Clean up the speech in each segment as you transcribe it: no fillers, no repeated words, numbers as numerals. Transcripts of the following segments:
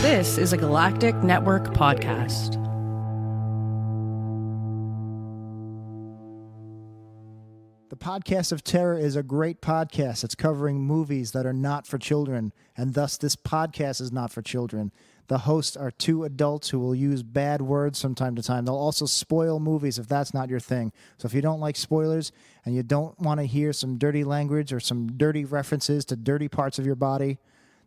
This is a Galactic Network podcast. The Podcast of Terror is a great podcast. It's covering movies that are not for children, and thus this podcast is not for children. The hosts are two adults who will use bad words from time to time. They'll also spoil movies if that's not your thing. So if you don't like spoilers and you don't want to hear some dirty language or some dirty references to dirty parts of your body,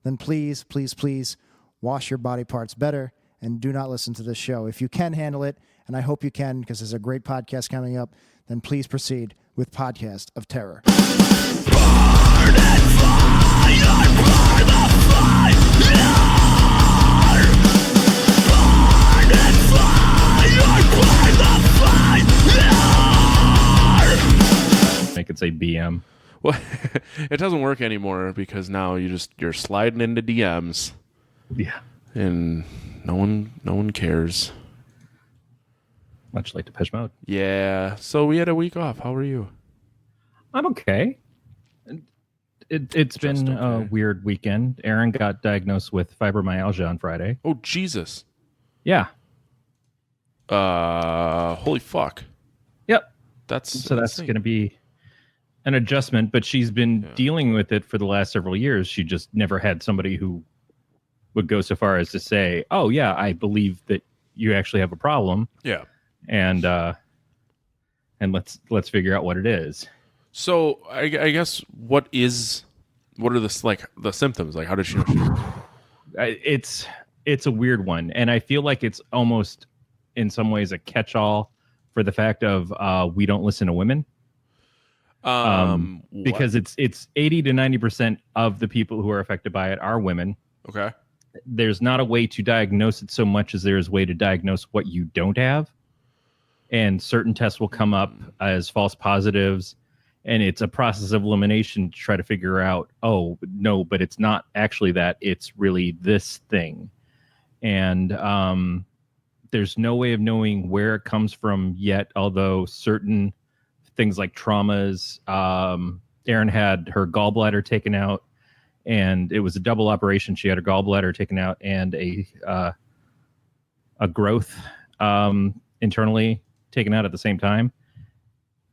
then please, please, please wash your body parts better and do not listen to this show. If you can handle it, and I hope you can because there's a great podcast coming up, then please proceed with Podcast of Terror. Burn and fire, burn the fire. Burn and fire, burn the fire. Make it say BM. Well, it doesn't work anymore because now you're sliding into DMs. Yeah. And no one cares. Much like Depeche Mode. Yeah. So we had a week off. How are you? I'm okay. It's been a weird weekend. Aaron got diagnosed with fibromyalgia on Friday. Oh, Jesus. Yeah. Holy fuck. Yep. That's going to be an adjustment, but she's been dealing with it for the last several years. She just never had somebody who would go so far as to say, "Oh yeah, I believe that you actually have a problem." Yeah. And let's figure out what it is. So I guess what are the symptoms? Like, how does she know? It's a weird one, and I feel like it's almost in some ways a catch-all for the fact of we don't listen to women. Because it's 80 to 90% of the people who are affected by it are women. Okay. There's not a way to diagnose it so much as there is a way to diagnose what you don't have. And certain tests will come up as false positives. And it's a process of elimination to try to figure out, oh, no, but it's not actually that. It's really this thing. And there's no way of knowing where it comes from yet, although certain things like traumas. Erin had her gallbladder taken out, and it was a double operation. She had her gallbladder taken out and a growth internally taken out at the same time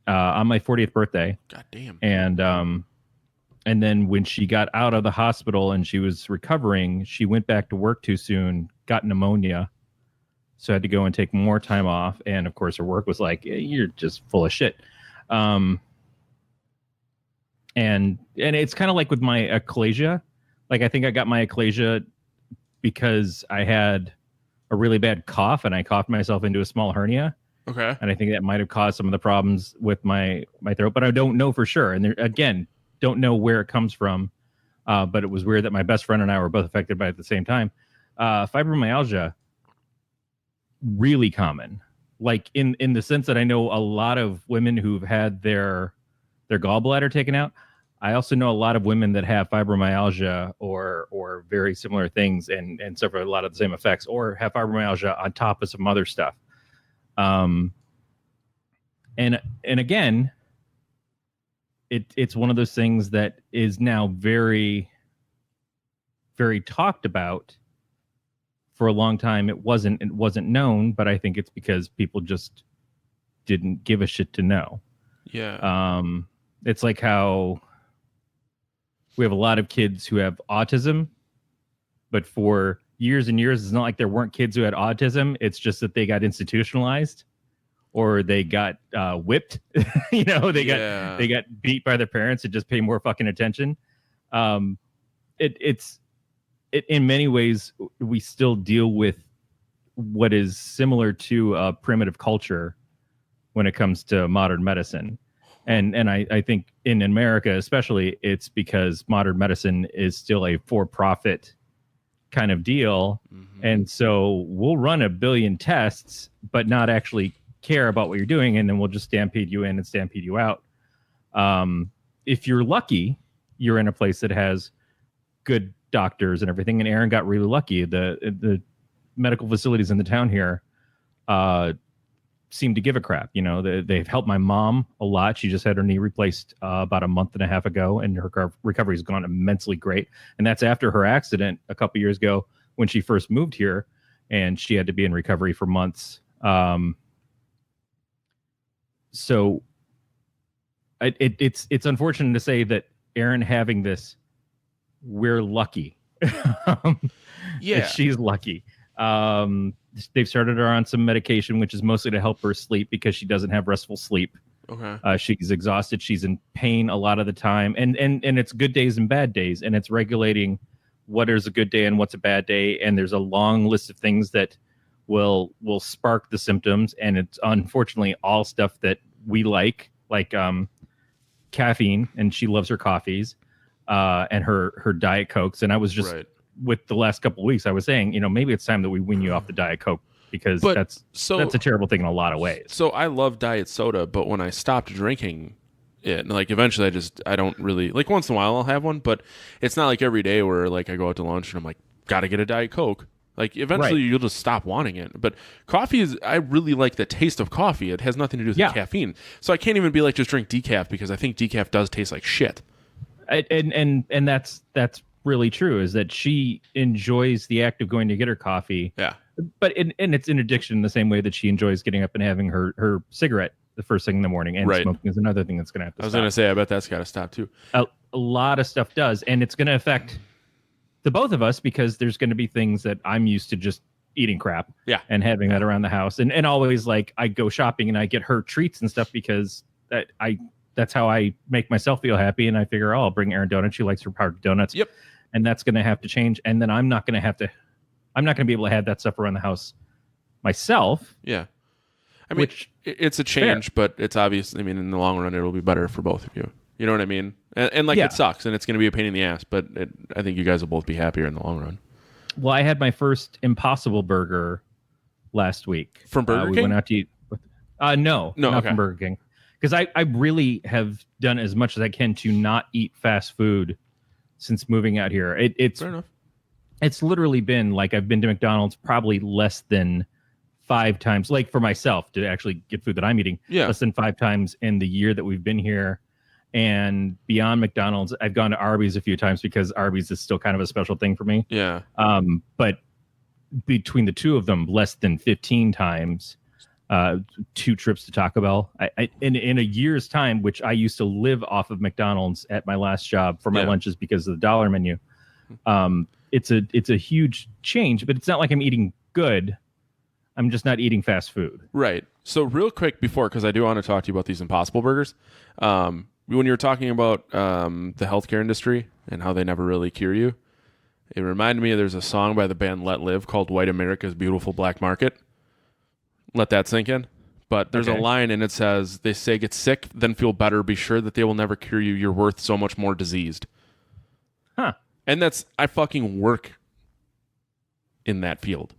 on my 40th birthday. God damn. And then when she got out of the hospital and she was recovering, she went back to work too soon, got pneumonia, so had to go and take more time off. And of course, her work was like, "You're just full of shit." And it's kind of like with my achalasia. Like, I think I got my achalasia because I had a really bad cough and I coughed myself into a small hernia. Okay. And I think that might have caused some of the problems with my throat, but I don't know for sure. And again, don't know where it comes from. But it was weird that my best friend and I were both affected by it at the same time. Fibromyalgia, really common. Like in the sense that I know a lot of women who've had their gallbladder taken out. I also know a lot of women that have fibromyalgia or very similar things and suffer a lot of the same effects, or have fibromyalgia on top of some other stuff. And again, it's one of those things that is now very, very talked about. For a long time, it wasn't known, but I think it's because people just didn't give a shit to know. Yeah. It's like how we have a lot of kids who have autism, but for years and years, it's not like there weren't kids who had autism. It's just that they got institutionalized or they got whipped. They got beat by their parents and just pay more fucking attention. It's in many ways, we still deal with what is similar to a primitive culture when it comes to modern medicine. And I think in America, especially, it's because modern medicine is still a for-profit kind of deal. Mm-hmm. And so we'll run 1 billion tests, but not actually care about what you're doing. And then we'll just stampede you in and stampede you out. If you're lucky, you're in a place that has good doctors and everything. And Aaron got really lucky. The medical facilities in the town here seem to give a crap. They've helped my mom a lot. She just had her knee replaced about a month and a half ago, and her recovery has gone immensely great. And that's after her accident a couple years ago. when she first moved here, and she had to be in recovery for months. So it's unfortunate to say that Erin having this, we're lucky. Yeah. She's lucky. They've started her on some medication, which is mostly to help her sleep because she doesn't have restful sleep. Okay. She's exhausted. She's in pain a lot of the time, and it's good days and bad days, and it's regulating what is a good day and what's a bad day. And there's a long list of things that will spark the symptoms, and it's unfortunately all stuff that we like caffeine, and she loves her coffees, and her Diet Cokes. And I was just with the last couple of weeks, I was saying, maybe it's time that we wean you off the Diet Coke, because that's a terrible thing in a lot of ways. So I love diet soda, but when I stopped drinking it, like eventually I don't really, like once in a while I'll have one, but it's not like every day where like I go out to lunch and I'm like, gotta get a Diet Coke. Like eventually you'll just stop wanting it. But coffee I really like the taste of coffee. It has nothing to do with the caffeine. So I can't even be like, just drink decaf, because I think decaf does taste like shit. And that's really true, is that she enjoys the act of going to get her coffee. Yeah. But it's an addiction in the same way that she enjoys getting up and having her cigarette the first thing in the morning, and smoking is another thing that's going to have to stop. I was going to say, I bet that's got to stop too. A lot of stuff does, and it's going to affect the both of us, because there's going to be things that I'm used to just eating crap and having that around the house. And always, like, I go shopping and I get her treats and stuff, because that's how I make myself feel happy. And I figure, I'll bring Erin donuts. She likes her powdered donuts. Yep. And that's going to have to change. And then I'm not going to be able to have that stuff around the house myself. Yeah. I mean, it's a change, but it's obvious. I mean, in the long run, it'll be better for both of you. You know what I mean? And it sucks, and it's going to be a pain in the ass, but I think you guys will both be happier in the long run. Well, I had my first Impossible Burger last week. From Burger King? We went out to eat. No, not from Burger King. Because I really have done as much as I can to not eat fast food since moving out here. It's fair enough. It's literally been like, I've been to McDonald's probably less than 5 times, like for myself to actually get food that I'm eating, less than 5 times in the year that we've been here. And beyond McDonald's, I've gone to Arby's a few times, because Arby's is still kind of a special thing for me. Yeah. But between the two of them, less than 15 times, 2 trips to Taco Bell. In a year's time, which I used to live off of McDonald's at my last job for my lunches because of the dollar menu. It's a huge change, but it's not like I'm eating good. I'm just not eating fast food. Right. So real quick before, because I do want to talk to you about these Impossible Burgers. When you were talking about the healthcare industry and how they never really cure you, it reminded me there's a song by the band Let Live called White America's Beautiful Black Market. Let that sink in. But there's a line, and it says, they say, get sick, then feel better. Be sure that they will never cure you. You're worth so much more diseased. Huh. And I fucking work in that field.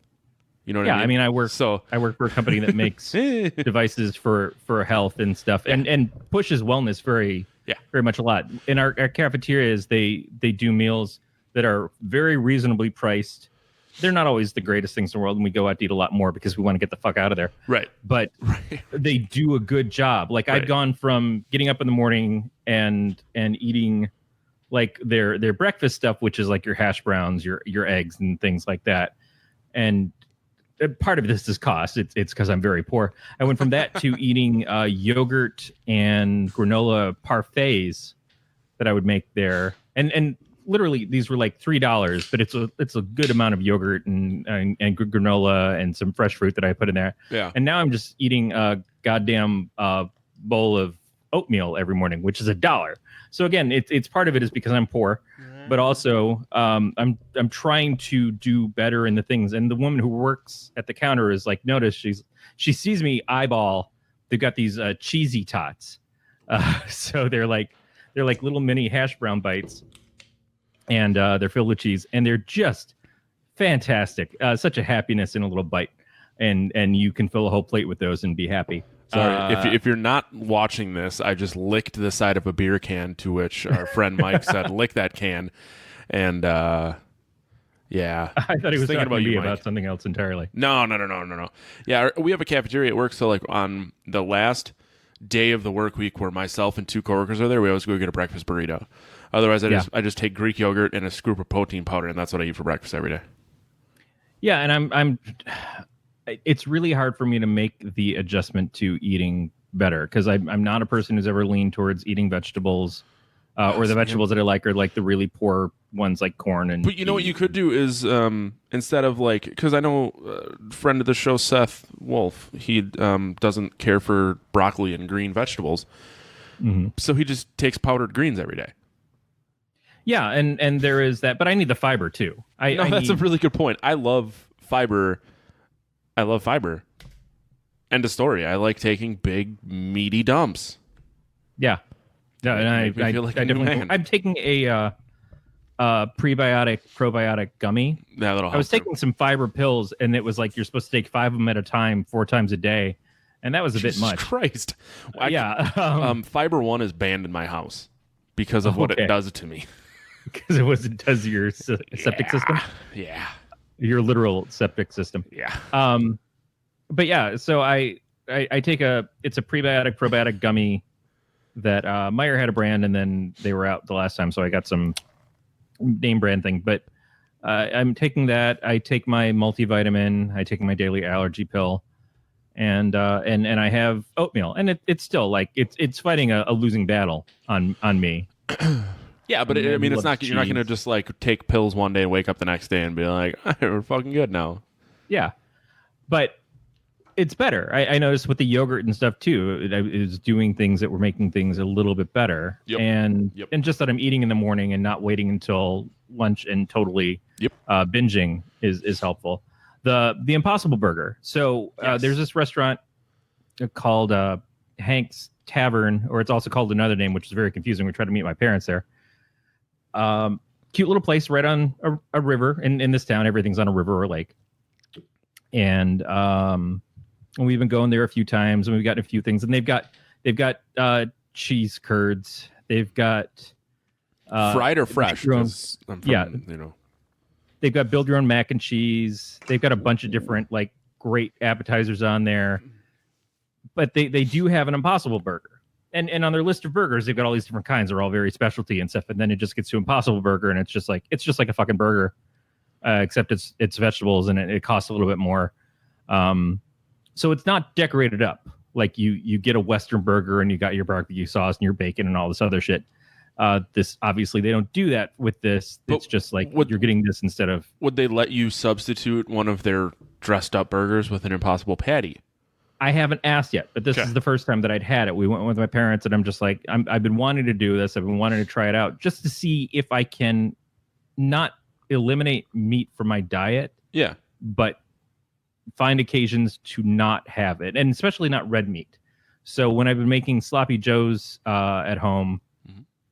You know what I mean? Yeah, I mean, I work for a company that makes devices for health and stuff, and pushes wellness very much a lot. In our cafeterias, they do meals that are very reasonably priced. They're not always the greatest things in the world, and we go out to eat a lot more because we want to get the fuck out of there. Right. But they do a good job. Like, I've gone from getting up in the morning and eating like their breakfast stuff, which is like your hash browns, your eggs, and things like that. And part of this is cost. It's because I'm very poor. I went from that to eating yogurt and granola parfaits that I would make there, and literally these were like $3, but it's a good amount of yogurt and granola and some fresh fruit that I put in there. Yeah. And now I'm just eating a goddamn bowl of oatmeal every morning, which is $1. So again, it's part of it is because I'm poor, but also I'm trying to do better in the things. And the woman who works at the counter is like, notice she sees me eyeball. They've got these cheesy tots, so they're like little mini hash brown bites, and they're filled with cheese, and they're just fantastic. Such a happiness in a little bite, and you can fill a whole plate with those and be happy. Sorry, if you're not watching this, I just licked the side of a beer can, to which our friend Mike said, "Lick that can," and yeah. I thought he was talking about you, about something else entirely. No. Yeah, we have a cafeteria at work, so like on the last day of the work week, where myself and 2 coworkers are there, we always go get a breakfast burrito. Otherwise, I just take Greek yogurt and a scoop of protein powder, and that's what I eat for breakfast every day. Yeah, and I'm it's really hard for me to make the adjustment to eating better because I'm not a person who's ever leaned towards eating vegetables or the vegetables that I like are like the really poor ones like corn and But you know what you could do is instead of like, because I know friend of the show Seth Wolf, he doesn't care for broccoli and green vegetables, so he just takes powdered greens every day. Yeah, and there is that, but I need the fiber too. That's a really good point. I love fiber. End of story. I like taking big meaty dumps. Yeah. No, and I feel like a new definitely. man. I'm taking a prebiotic probiotic gummy. Yeah, that'll help. I was taking some fiber pills, and it was like you're supposed to take 5 of them at a time, 4 times a day, and that was a bit Jesus much. Christ. Yeah. Fiber One is banned in my house because of what it does to me. Because it does your septic system. Yeah. Your literal septic system. Yeah. But yeah, so I take it's a probiotic gummy that Meyer had a brand and then they were out the last time, so I got some name brand thing. But I'm taking that. I take my multivitamin. I take my daily allergy pill, and I have oatmeal, and it's still like it's fighting a losing battle on me. Yeah, but I mean, it's not. You're not going to just like take pills one day and wake up the next day and be like, "We're fucking good now." Yeah, but it's better. I noticed with the yogurt and stuff too. It was doing things that were making things a little bit better, and just that I'm eating in the morning and not waiting until lunch and totally binging is helpful. The Impossible Burger. So there's this restaurant called Hank's Tavern, or it's also called another name, which is very confusing. We tried to meet my parents there. Cute little place right on a river in this town. Everything's on a river or lake. And we've been going there a few times and we've gotten a few things, and they've got cheese curds. They've got fried or fresh. You know, they've got build your own mac and cheese. They've got a bunch of different like great appetizers on there, but they do have an Impossible Burger. And on their list of burgers, they've got all these different kinds. They're all very specialty and stuff. And then it just gets to Impossible Burger, and it's just like a fucking burger, except it's vegetables and it costs a little bit more. So it's not decorated up like you get a Western burger and you got your barbecue sauce and your bacon and all this other shit. This obviously they don't do that with this. It's just like you're getting this instead of. Would they let you substitute one of their dressed up burgers with an Impossible Patty? I haven't asked yet, but this is the first time that I'd had it. We went with my parents, and I'm just like, I've been wanting to do this. I've been wanting to try it out just to see if I can not eliminate meat from my diet. Yeah. But find occasions to not have it, and especially not red meat. So when I've been making sloppy joes at home,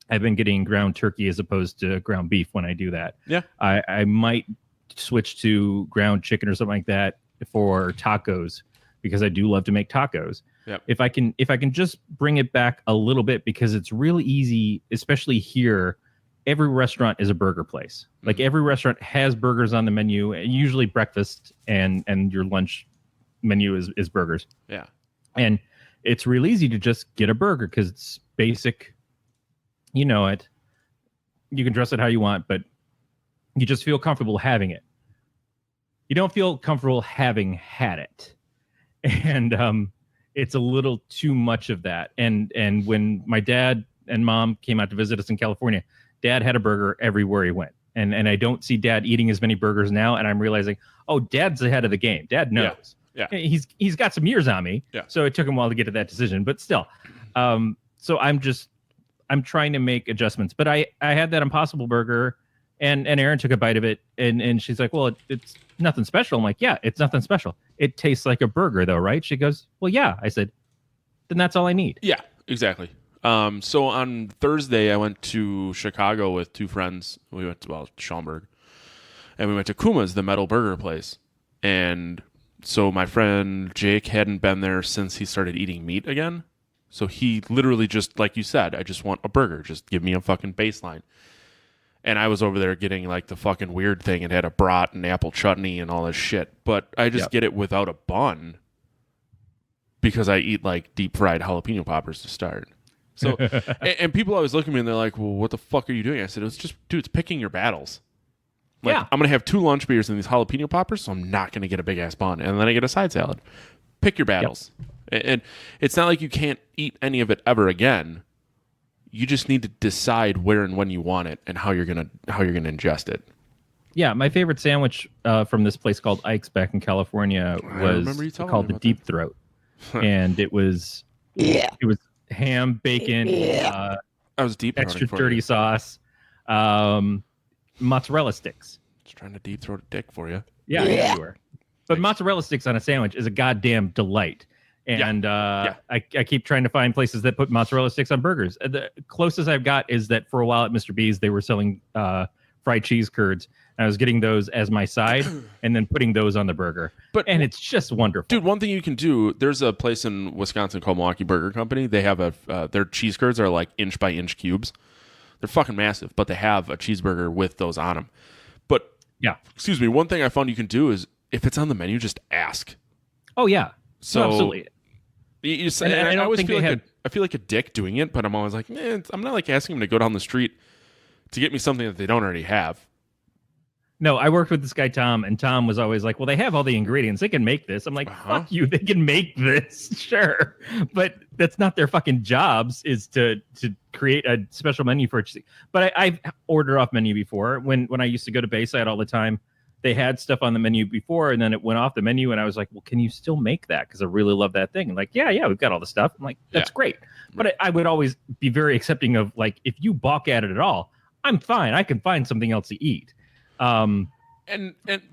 I've been getting ground turkey as opposed to ground beef when I do that. Yeah. I might switch to ground chicken or something like that for tacos, because I do love to make tacos. Yep. If I can just bring it back a little bit, because it's really easy, especially here. Every restaurant is a burger place. Like every restaurant has burgers on the menu, usually breakfast and your lunch menu is burgers. Yeah. And it's real easy to just get a burger because it's basic. You know it. You can dress it how you want, but you just feel comfortable having it. You don't feel comfortable having had it. And it's a little too much of that. And when my dad and mom came out to visit us in California, Dad had a burger everywhere he went. And I don't see Dad eating as many burgers now. And I'm realizing, oh, Dad's ahead of the game. Dad knows. Yeah. He's got some years on me. Yeah. So it took him a while to get to that decision. But still, so I'm trying to make adjustments. But I had that Impossible Burger, and Erin took a bite of it, and she's like, well, it's nothing special. I'm like, yeah, it's nothing special. It tastes like a burger, though, right? She goes, well, yeah. I said, then that's all I need. Yeah, exactly. So on Thursday, I went to Chicago with two friends. We went to Schaumburg, and we went to Kuma's, the metal burger place. And so my friend Jake hadn't been there since he started eating meat again. So he literally just, like you said, I just want a burger. Just give me a fucking baseline. And I was over there getting like the fucking weird thing. It had a brat and apple chutney and all this shit. But I just get it without a bun because I eat like deep fried jalapeno poppers to start. So, and people always look at me and they're like, well, what the fuck are you doing? I said, it's just, dude, it's picking your battles. Like, Yeah. I'm going to have 2 lunch beers and these jalapeno poppers, so I'm not going to get a big-ass bun. And then I get a side salad. Pick your battles. And it's not like you can't eat any of it ever again. You just need to decide where and when you want it and how you're gonna ingest it. Yeah, my favorite sandwich from this place called Ike's back in California was called the Deep Throat, and it was ham, bacon, I was deep extra throating for dirty you. sauce, mozzarella sticks. Just trying to deep throat a dick for you. Yeah, you were. But mozzarella sticks on a sandwich is a goddamn delight. And I keep trying to find places that put mozzarella sticks on burgers. The closest I've got is that for a while at Mr. B's, they were selling fried cheese curds. And I was getting those as my side and then putting those on the burger. And it's just wonderful. Dude, one thing you can do, there's a place in Wisconsin called Milwaukee Burger Company. They have their cheese curds are like inch by inch cubes. They're fucking massive, but they have a cheeseburger with those on them. But, excuse me, one thing I found you can do is if it's on the menu, just ask. Oh, yeah. So, absolutely. I always feel like I feel like a dick doing it, but I'm always like, man, I'm not like asking them to go down the street to get me something that they don't already have. No, I worked with this guy, Tom, and Tom was always like, well, they have all the ingredients. They can make this. I'm like, fuck you. They can make this. Sure. But that's not their fucking jobs is to create a special menu for it. But I've ordered off menu before. When I used to go to Bayside all the time, they had stuff on the menu before, and then it went off the menu, and I was like, well, can you still make that? Because I really love that thing. And like, yeah, we've got all the stuff. I'm like, that's great. But I would always be very accepting of, like, if you balk at it at all, I'm fine. I can find something else to eat. And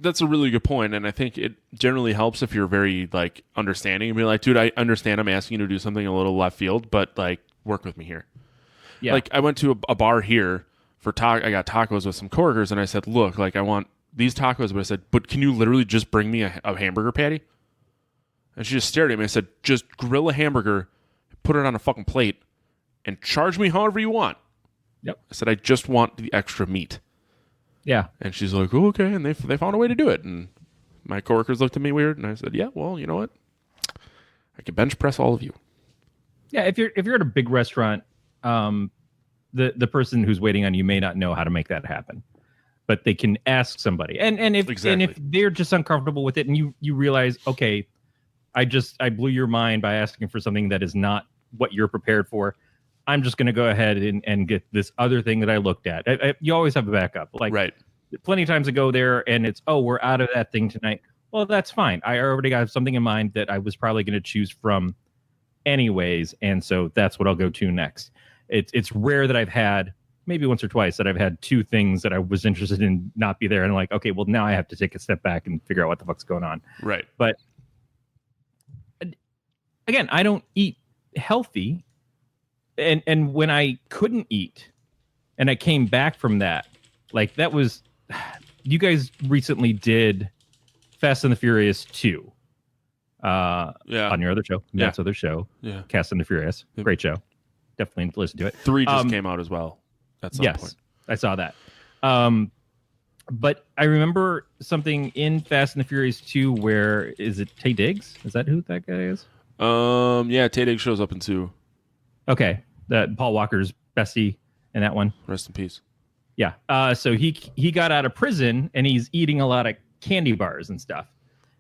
that's a really good point, and I think it generally helps if you're very, like, understanding and be like, dude, I understand I'm asking you to do something a little left field, but, like, work with me here. Yeah. Like, I went to a bar here for I got tacos with some coworkers, and I said, look, like, I want these tacos, but I said, but can you literally just bring me a hamburger patty? And she just stared at me and said, just grill a hamburger, put it on a fucking plate, and charge me however you want. Yep. I said, I just want the extra meat. Yeah. And she's like, oh, okay. And they found a way to do it. And my coworkers looked at me weird, and I said, yeah, well, you know what? I can bench press all of you. Yeah, if you're at a big restaurant, the person who's waiting on you may not know how to make that happen. But they can ask somebody, and if they're just uncomfortable with it, and you realize, okay, I blew your mind by asking for something that is not what you're prepared for. I'm just going to go ahead and get this other thing that I looked at. You always have a backup. Like, right. Plenty of times I go there and it's, we're out of that thing tonight. Well, that's fine. I already got something in mind that I was probably going to choose from, anyways, and so that's what I'll go to next. It's rare that I've had. Maybe once or twice that I've had 2 things that I was interested in not be there. And I'm like, okay, well, now I have to take a step back and figure out what the fuck's going on. Right. But again, I don't eat healthy. And when I couldn't eat and I came back from that, like that was, you guys recently did Fast and the Furious 2. On your other show. That's other show. Yeah. Fast and the Furious. Great show. Definitely listen to it. 3 just came out as well. At some point. I saw that. But I remember something in Fast and the Furious 2 where, is it Taye Diggs? Is that who that guy is? Yeah, Taye Diggs shows up in 2. Okay. That Paul Walker's bestie in that one. Rest in peace. Yeah. So he got out of prison and he's eating a lot of candy bars and stuff.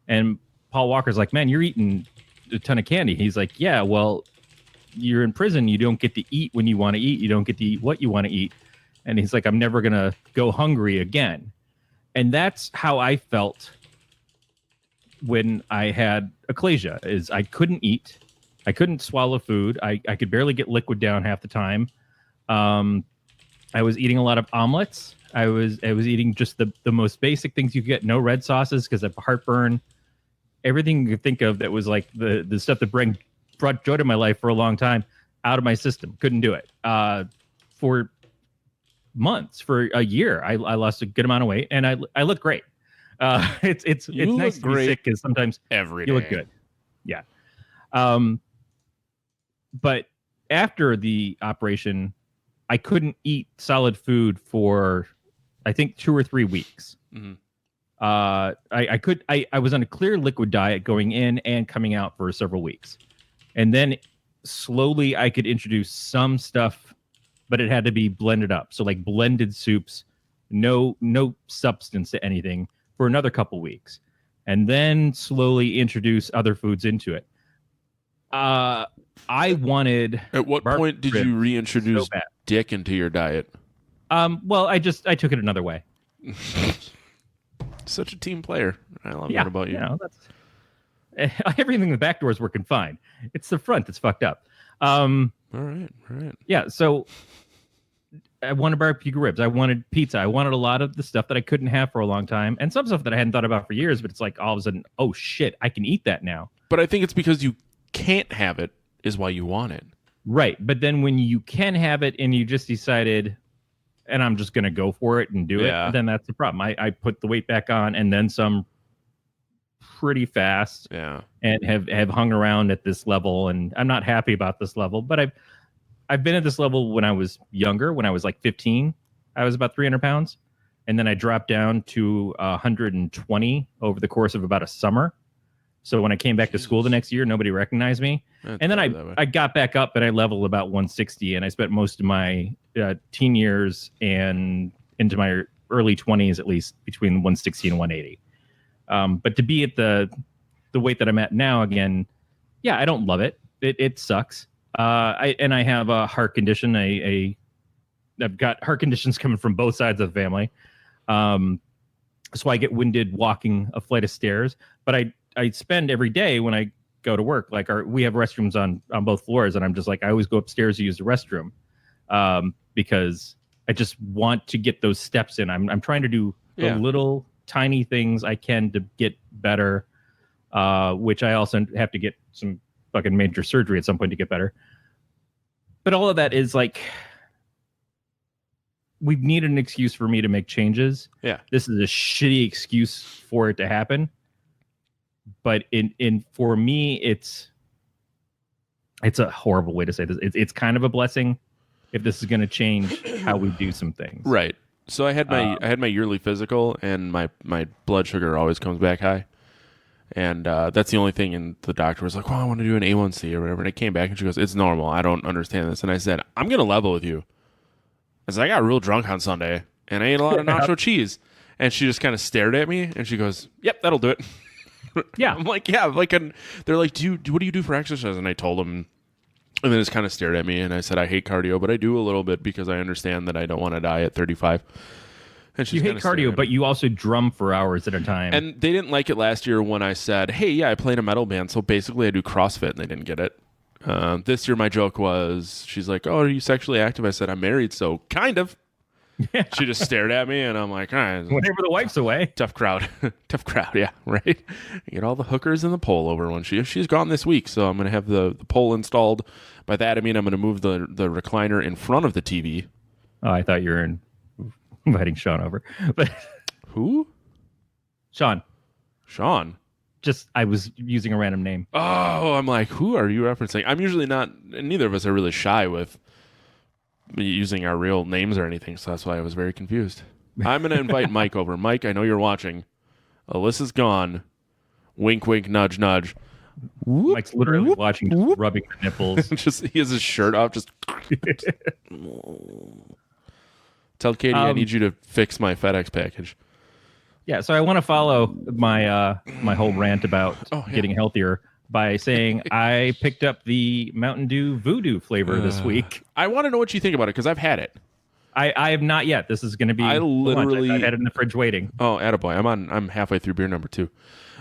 And Paul Walker's like, man, you're eating a ton of candy. He's like, yeah, well, you're in prison. You don't get to eat when you want to eat. You don't get to eat what you want to eat. And he's like, I'm never going to go hungry again. And that's how I felt when I had achalasia, is I couldn't eat. I couldn't swallow food. I could barely get liquid down half the time. I was eating a lot of omelets. I was eating just the most basic things you could get. No red sauces because of heartburn. Everything you could think of that was like the stuff that brought joy to my life for a long time, out of my system. Couldn't do it. For months, for a year, I lost a good amount of weight, and I look great. It's nice to be sick because sometimes every day you look good. Yeah. But after the operation, I couldn't eat solid food for, I think, 2 or 3 weeks. Mm-hmm. I was on a clear liquid diet going in and coming out for several weeks. And then slowly I could introduce some stuff, but it had to be blended up. So like blended soups, no substance to anything for another couple weeks, and then slowly introduce other foods into it. I wanted. At what point did you reintroduce so bad. dick into your diet? Well, I took it another way. Such a team player. I love that about you. You know, that's everything in the back door is working fine. It's the front that's fucked up. All right. Yeah, so I wanted barbecue ribs. I wanted pizza. I wanted a lot of the stuff that I couldn't have for a long time, and some stuff that I hadn't thought about for years. But it's like all of a sudden, oh shit, I can eat that now. But I think it's because you can't have it is why you want it. Right, but then when you can have it and you just decided, and I'm just going to go for it and do it, then that's the problem. I put the weight back on and then some pretty fast, and have hung around at this level, and I'm not happy about this level, but I've been at this level when I was younger. When I was like 15, I was about 300 pounds, and then I dropped down to 120 over the course of about a summer. So when I came back to school the next year, nobody recognized me. And then I got back up and I leveled about 160, and I spent most of my teen years and into my early 20s, at least, between 160 and 180. But to be at the weight that I'm at now again, I don't love it. It sucks. I have a heart condition. I've got heart conditions coming from both sides of the family. So I get winded walking a flight of stairs, but I spend every day when I go to work, like we have restrooms on both floors, and I'm just like, I always go upstairs to use the restroom because I just want to get those steps in. I'm trying to do the little tiny things I can to get better, which I also have to get some fucking major surgery at some point to get better. But all of that is like, we need an excuse for me to make changes. Yeah, this is a shitty excuse for it to happen. But for me, it's a horrible way to say this. It's kind of a blessing if this is going to change how we do some things. Right. So I had my yearly physical, and my blood sugar always comes back high, and that's the only thing. And the doctor was like, "Well, I want to do an A1C or whatever." And I came back, and she goes, "It's normal. I don't understand this." And I said, "I'm going to level with you." I said, "I got real drunk on Sunday, and I ate a lot of nacho cheese." And she just kind of stared at me, and she goes, "Yep, that'll do it." Yeah, I'm like, yeah, like, and they're like, what do you do for exercise? And I told them, and they just kind of stared at me, and I said, I hate cardio, but I do a little bit because I understand that I don't want to die at 35. And you hate cardio, but you also drum for hours at a time. And they didn't like it last year when I said, hey, yeah, I play in a metal band, so basically I do CrossFit, and they didn't get it. This year my joke was, she's like, oh, are you sexually active? I said, I'm married, so kind of. Yeah. She just stared at me, and I'm like, all right. Whenever the wife's away. Tough crowd. Tough crowd, yeah, right? Get all the hookers in the pole over when she's gone this week, so I'm going to have the pole installed. By that, I mean I'm going to move the recliner in front of the TV. Oh, I thought you were inviting Sean over. But who? Sean. Just, I was using a random name. Oh, I'm like, who are you referencing? I'm usually not, neither of us are really shy with using our real names or anything, so that's why I was very confused. I'm going to invite Mike over. Mike, I know you're watching. Alyssa's gone. Wink, wink, nudge, nudge. Mike's literally watching, just rubbing the nipples. He has his shirt off. Just tell Katie I need you to fix my FedEx package. Yeah, so I want to follow my my whole rant about getting healthier by saying I picked up the Mountain Dew Voodoo flavor this week. I want to know what you think about it because I've had it. I have not yet. This is going to be. I literally had it in the fridge waiting. Oh, attaboy! I'm halfway through beer number 2.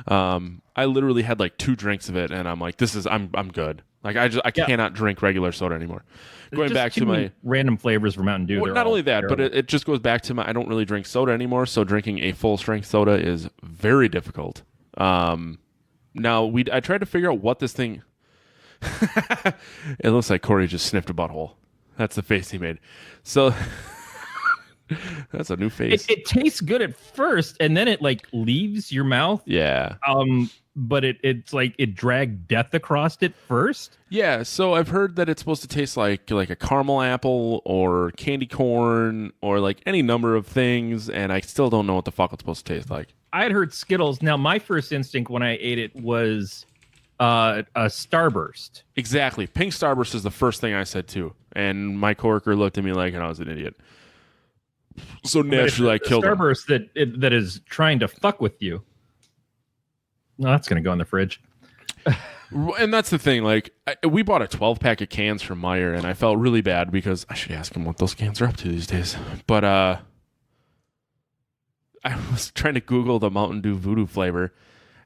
I literally had like 2 drinks of it, and I'm like, I'm good. Like I cannot drink regular soda anymore. Going back to my random flavors for Mountain Dew. Well, not only that, but it just goes back to I don't really drink soda anymore. So drinking a full strength soda is very difficult. Now I tried to figure out what this thing. It looks like Corey just sniffed a butthole. That's the face he made. So that's a new face. It tastes good at first, and then it like leaves your mouth. Yeah. But it's like it dragged death across it first. Yeah. So I've heard that it's supposed to taste like a caramel apple or candy corn or like any number of things, and I still don't know what the fuck it's supposed to taste like. I had heard Skittles. Now, my first instinct when I ate it was a Starburst. Exactly. Pink Starburst is the first thing I said too. And my coworker looked at me like I was an idiot. So naturally, I killed him. Starburst that is trying to fuck with you. No, that's going to go in the fridge. And that's the thing. Like, we bought a 12-pack of cans from Meyer, and I felt really bad because I should ask him what those cans are up to these days. But I was trying to Google the Mountain Dew Voodoo flavor,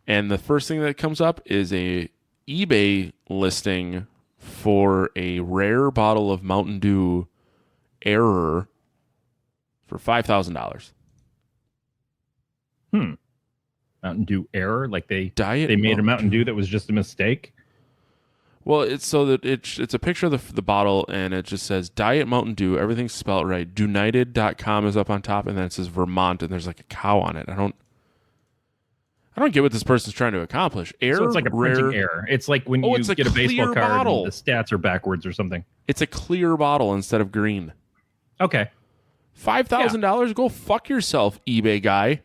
and the first thing that comes up is a eBay listing for a rare bottle of Mountain Dew Error for $5,000. Mountain Dew Error, like they Diet made a Mountain Dew that was just a mistake. Well, it's so that it's a picture of the bottle, and it just says Diet Mountain Dew. Everything's spelled right. Dunited.com is up on top, and then it says Vermont, and there's like a cow on it. I don't get what this person's trying to accomplish. Error, so it's like a printing error. It's like when you get a baseball card bottle. and the stats are backwards or something. It's a clear bottle instead of green. Okay. $5,000? Go fuck yourself, eBay guy.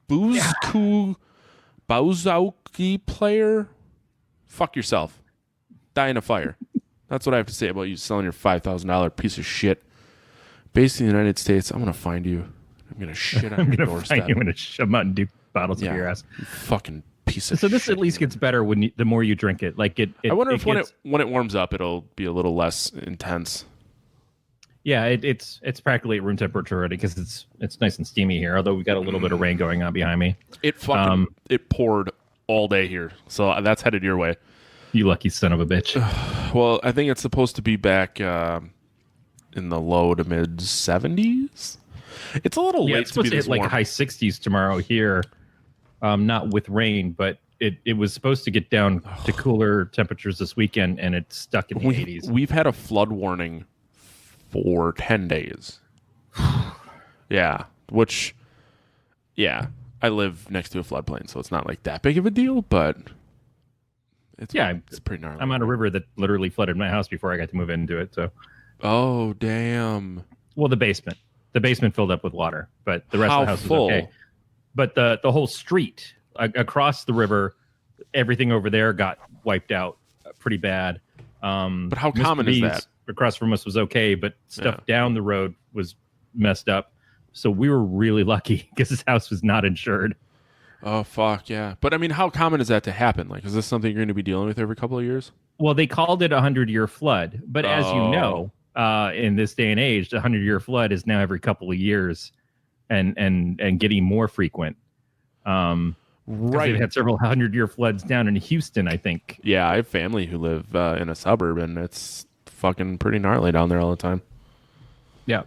Bowzowski player? Fuck yourself. Die in a fire. That's what I have to say about you selling your $5,000 piece of shit. Based in the United States, I'm going to find you. I'm going to shit on your doorstep. I'm going to shove Mountain Dew bottles up your ass. You fucking piece of shit. So this at least gets better the more you drink it. Like it I wonder if when it warms up, it'll be a little less intense. Yeah, it's practically at room temperature already because it's nice and steamy here. Although we got a little bit of rain going on behind me. It it poured all day here, so that's headed your way. You lucky son of a bitch. Well, I think it's supposed to be back in the low to mid 70s. It's a little late it's supposed to be this hit like warm. high 60s tomorrow here. Not with rain, but it was supposed to get down to cooler temperatures this weekend, and it's stuck in the 80s. We've had a flood warning for 10 days. Yeah, I live next to a floodplain, so it's not like that big of a deal, but it's pretty gnarly. I'm on a river that literally flooded my house before I got to move into it. So, oh damn! Well, the basement filled up with water, but the rest of the house full? was okay. But the whole street across the river, everything over there got wiped out pretty bad. But how Mr. common is B's that? Across from us was okay, but stuff down the road was messed up. So we were really lucky because his house was not insured. Oh fuck yeah! But I mean, how common is that to happen? Like, is this something you're going to be dealing with every couple of years? Well, they called it a 100-year flood, but as you know, in this day and age, the 100-year flood is now every couple of years, and getting more frequent. Right. They've had several 100-year floods down in Houston, I think. Yeah, I have family who live in a suburb, and it's fucking pretty gnarly down there all the time. Yeah.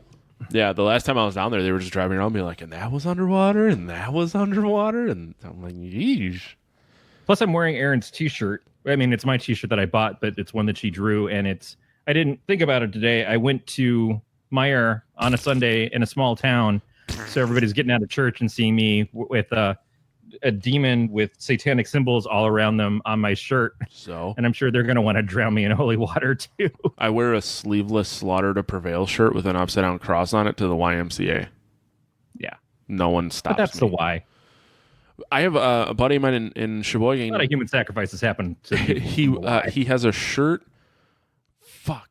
Yeah, the last time I was down there, they were just driving around being like, and that was underwater, and that was underwater, and I'm like, yeesh. Plus, I'm wearing Erin's T-shirt. I mean, it's my T-shirt that I bought, but it's one that she drew, and I didn't think about it today. I went to Meyer on a Sunday in a small town, so everybody's getting out of church and seeing me with a demon with satanic symbols all around them on my shirt. So, and I'm sure they're going to want to drown me in holy water too. I wear a sleeveless Slaughter to Prevail shirt with an upside down cross on it to the YMCA. Yeah. No one stops But that's me. the why. I have a buddy of mine in Sheboygan. A lot of human sacrifices happen. To he has a shirt. Fuck.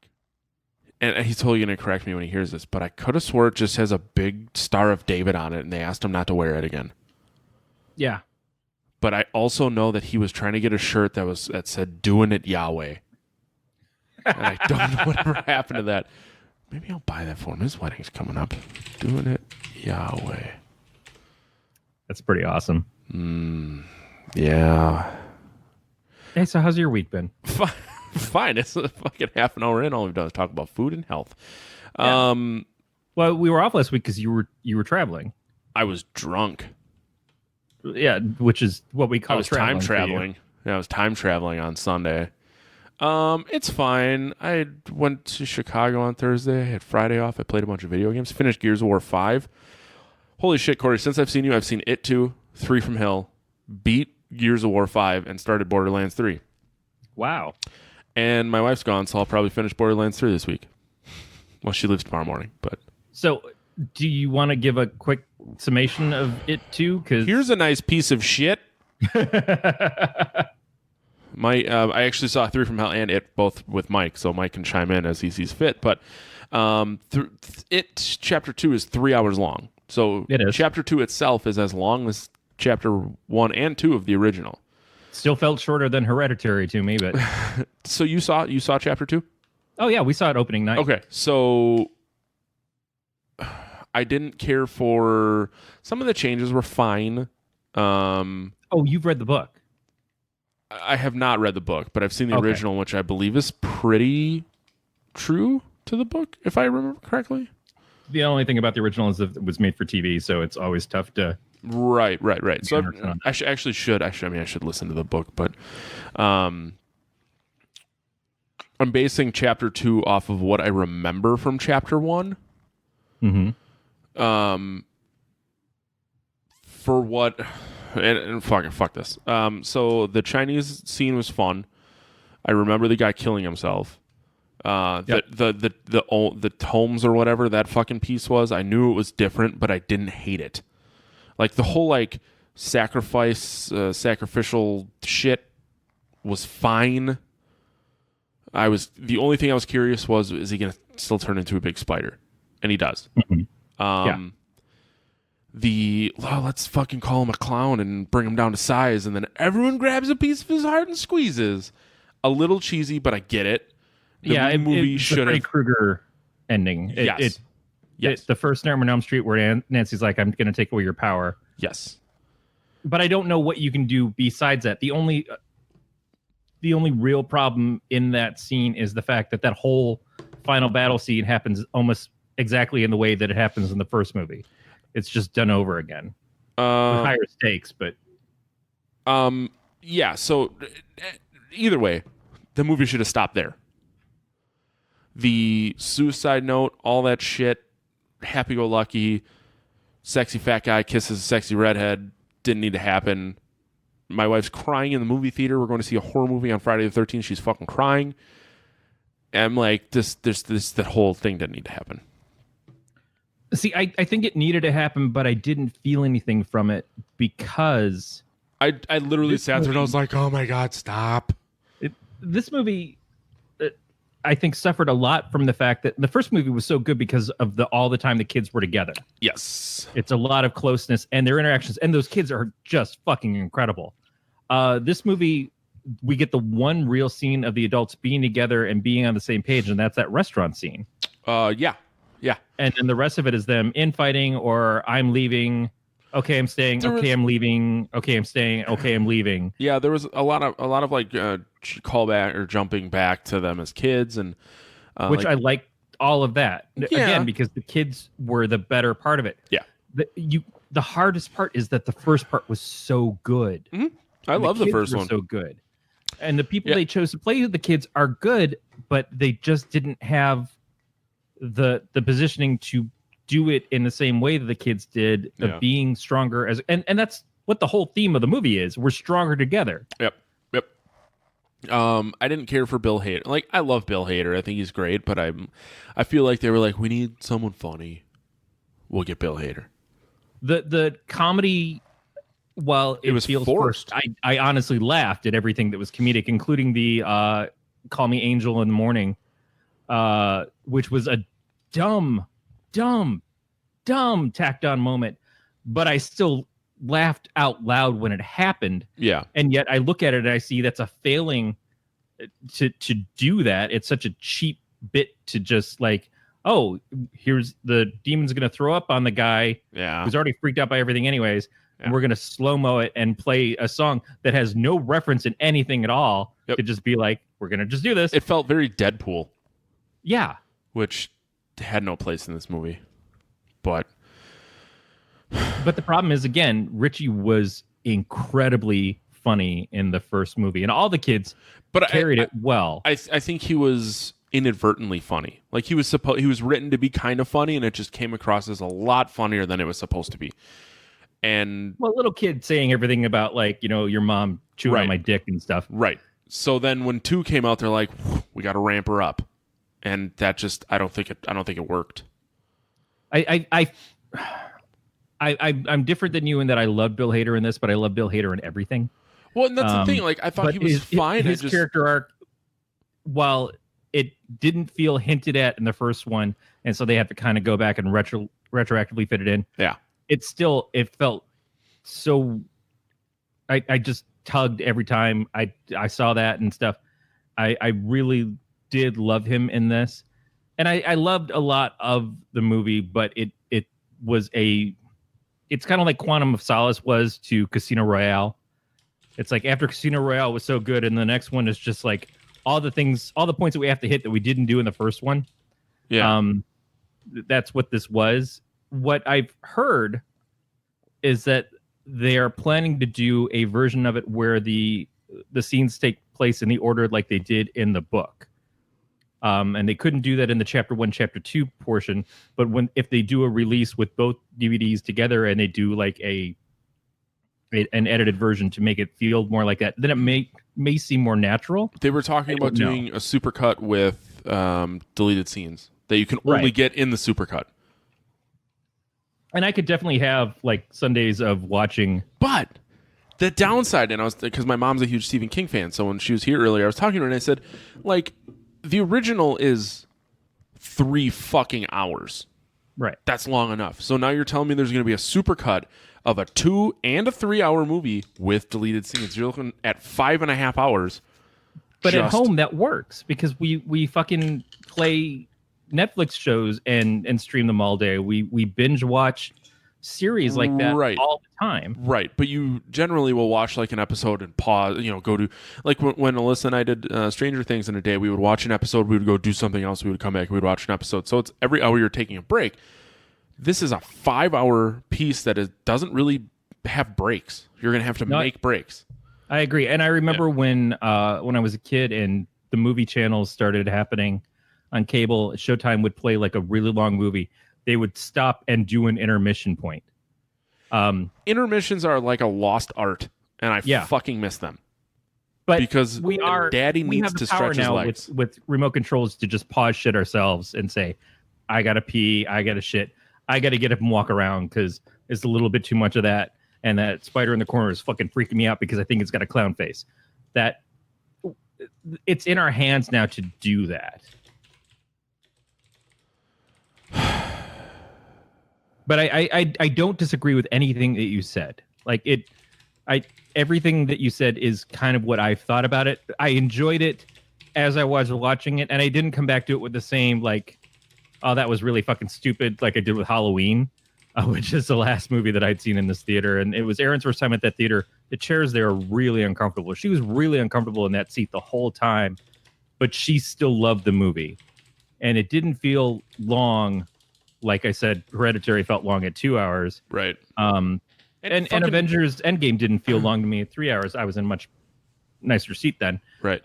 And he's totally going to correct me when he hears this, but I could have swore it just has a big Star of David on it, and they asked him not to wear it again. Yeah. But I also know that he was trying to get a shirt that said "Doing It Yahweh," and I don't know whatever happened to that. Maybe I'll buy that for him. His wedding's coming up. Doing It Yahweh. That's pretty awesome. Yeah. Hey, so how's your week been? Fine. It's a fucking half an hour in. All we've done is talk about food and health. Yeah. Well, we were off last week because you were traveling. I was drunk. Yeah, which is what we call time traveling. Yeah, I was time traveling on Sunday. It's fine. I went to Chicago on Thursday. I had Friday off. I played a bunch of video games. Finished Gears of War 5. Holy shit, Corey. Since I've seen you, I've seen It 2, 3 from Hell, beat Gears of War 5, and started Borderlands 3. Wow. And my wife's gone, so I'll probably finish Borderlands 3 this week. Well, she leaves tomorrow morning, but... So, do you want to give a quick summation of It 2? Because here's a nice piece of shit. I actually saw Three from Hell and It both with Mike, so Mike can chime in as he sees fit. But chapter 2 is 3 hours long. So It is. chapter 2 itself is as long as chapter 1 and 2 of the original. Still felt shorter than Hereditary to me, but So you saw chapter 2? oh yeah, we saw it opening night. Okay, so I didn't care for some of the changes were fine. Oh, you've read the book. I have not read the book, but I've seen the Okay. original, which I believe is pretty true to the book, if I remember correctly. The only thing about the original is that it was made for TV, so it's always tough to. Right. So understand. I should listen to the book, but I'm basing chapter 2 off of what I remember from chapter 1. Mm-hmm. For what and fuck this. So the Chinese scene was fun. I remember the guy killing himself. Yep. The tomes or whatever that fucking piece was, I knew it was different, but I didn't hate it. Like the whole like sacrificial shit was fine. The only thing I was curious was, is he gonna still turn into a big spider? And he does. Yeah. Let's fucking call him a clown and bring him down to size, and then everyone grabs a piece of his heart and squeezes. A little cheesy, but I get it. The movie it's a should Freddy have. Krueger ending. Yes. The first Nightmare on Elm Street where Nancy's like, I'm going to take away your power. Yes. But I don't know what you can do besides that. The only real problem in that scene is the fact that whole final battle scene happens almost exactly in the way that it happens in the first movie. It's just done over again. With higher stakes, but yeah. So either way, the movie should have stopped there. The suicide note, all that shit, happy-go-lucky, sexy fat guy kisses a sexy redhead, didn't need to happen. My wife's crying in the movie theater. We're going to see a horror movie on Friday the 13th. She's fucking crying. And I'm like, that whole thing didn't need to happen. see, I think it needed to happen, but I didn't feel anything from it because I literally sat there and I was like, oh my God, stop. this movie, I think, suffered a lot from the fact that the first movie was so good because of all the time the kids were together. Yes. It's a lot of closeness and their interactions, and those kids are just fucking incredible. This movie, we get the one real scene of the adults being together and being on the same page, and that's that restaurant scene. Yeah. And then the rest of it is them infighting or I'm leaving. Okay, I'm staying. Okay, I'm leaving. Okay, I'm staying. Okay, I'm leaving. Yeah, there was a lot of like callback or jumping back to them as kids, and which I like all of that. Yeah. Again, because the kids were the better part of it. Yeah. The hardest part is that the first part was so good. Mm-hmm. I love the first one. So good, and the people they chose to play with the kids are good, but they just didn't have the positioning to do it in the same way that the kids did, of being stronger and that's what the whole theme of the movie is. We're stronger together. Yep. I didn't care for Bill Hader. Like, I love Bill Hader. I think he's great, but I feel like they were like, we need someone funny. We'll get Bill Hader. The comedy, while it was feels forced. I honestly laughed at everything that was comedic, including the Call Me Angel in the Morning, which was a dumb tacked on moment, but I still laughed out loud when it happened. Yeah. And yet I look at it and I see that's a failing to do that. It's such a cheap bit to just like, oh, here's the demon's going to throw up on the guy who's already freaked out by everything anyways. And we're going to slow-mo it and play a song that has no reference in anything at all to just be like, we're going to just do this. It felt very Deadpool. Yeah. Which had no place in this movie. But the problem is, again, Richie was incredibly funny in the first movie, and all the kids carried it well. I think he was inadvertently funny. Like, he was written to be kind of funny, and it just came across as a lot funnier than it was supposed to be. And little kid saying everything about, like, your mom chewing on my dick and stuff. Right. So then when 2 came out, they're like, we got to ramp her up. And that just, I don't think it worked. I'm different than you in that I love Bill Hader in this, but I love Bill Hader in everything. Well, and that's the thing. Like, I thought but he was fine. His character arc, while it didn't feel hinted at in the first one, and so they have to kind of go back and retroactively fit it in. Yeah. It felt so. I just tugged every time I saw that and stuff. I really did love him in this, and I loved a lot of the movie, but it was it's kind of like Quantum of Solace was to Casino Royale. It's like after Casino Royale was so good, and the next one is just like all the points that we have to hit that we didn't do in the first one. Yeah. That's what this was. What I've heard is that they are planning to do a version of it where the scenes take place in the order like they did in the book. And they couldn't do that in the chapter 1, chapter 2 portion. But if they do a release with both DVDs together and they do like an edited version to make it feel more like that, then it may seem more natural. They were talking about doing a supercut with deleted scenes that you can only get in the supercut. And I could definitely have like Sundays of watching. But the downside, and I was, because my mom's a huge Stephen King fan, so when she was here earlier, I was talking to her and I said, like, the original is 3 fucking hours. Right. That's long enough. So now you're telling me there's going to be a supercut of a 2 and a 3 hour movie with deleted scenes. You're looking at 5.5 hours. But at home that works because we fucking play Netflix shows and stream them all day. We binge watch series like that all the time. Right. But you generally will watch like an episode and pause, go to, like when Alyssa and I did Stranger Things in a day, we would watch an episode, we would go do something else, we would come back, we would watch an episode. So it's every hour you're taking a break. This is a 5-hour piece that doesn't really have breaks. You're going to have to make breaks. I agree. And I remember when I was a kid and the movie channels started happening on cable, Showtime would play like a really long movie. They would stop and do an intermission point. Intermissions are like a lost art, and I fucking miss them. But because Daddy needs to stretch his legs with remote controls to just pause shit ourselves and say, "I gotta pee, I gotta shit, I gotta get up and walk around because it's a little bit too much of that." And that spider in the corner is fucking freaking me out because I think it's got a clown face. That it's in our hands now to do that. But I don't disagree with anything that you said. Like everything that you said is kind of what I've thought about it. I enjoyed it as I was watching it, and I didn't come back to it with the same like, oh, that was really fucking stupid, like I did with Halloween, which is the last movie that I'd seen in this theater, and it was Erin's first time at that theater. The chairs there are really uncomfortable. She was really uncomfortable in that seat the whole time, but she still loved the movie, and it didn't feel long. Like I said, Hereditary felt long at 2 hours. Right. And Avengers Endgame didn't feel long to me at 3 hours. I was in a much nicer seat then. Right.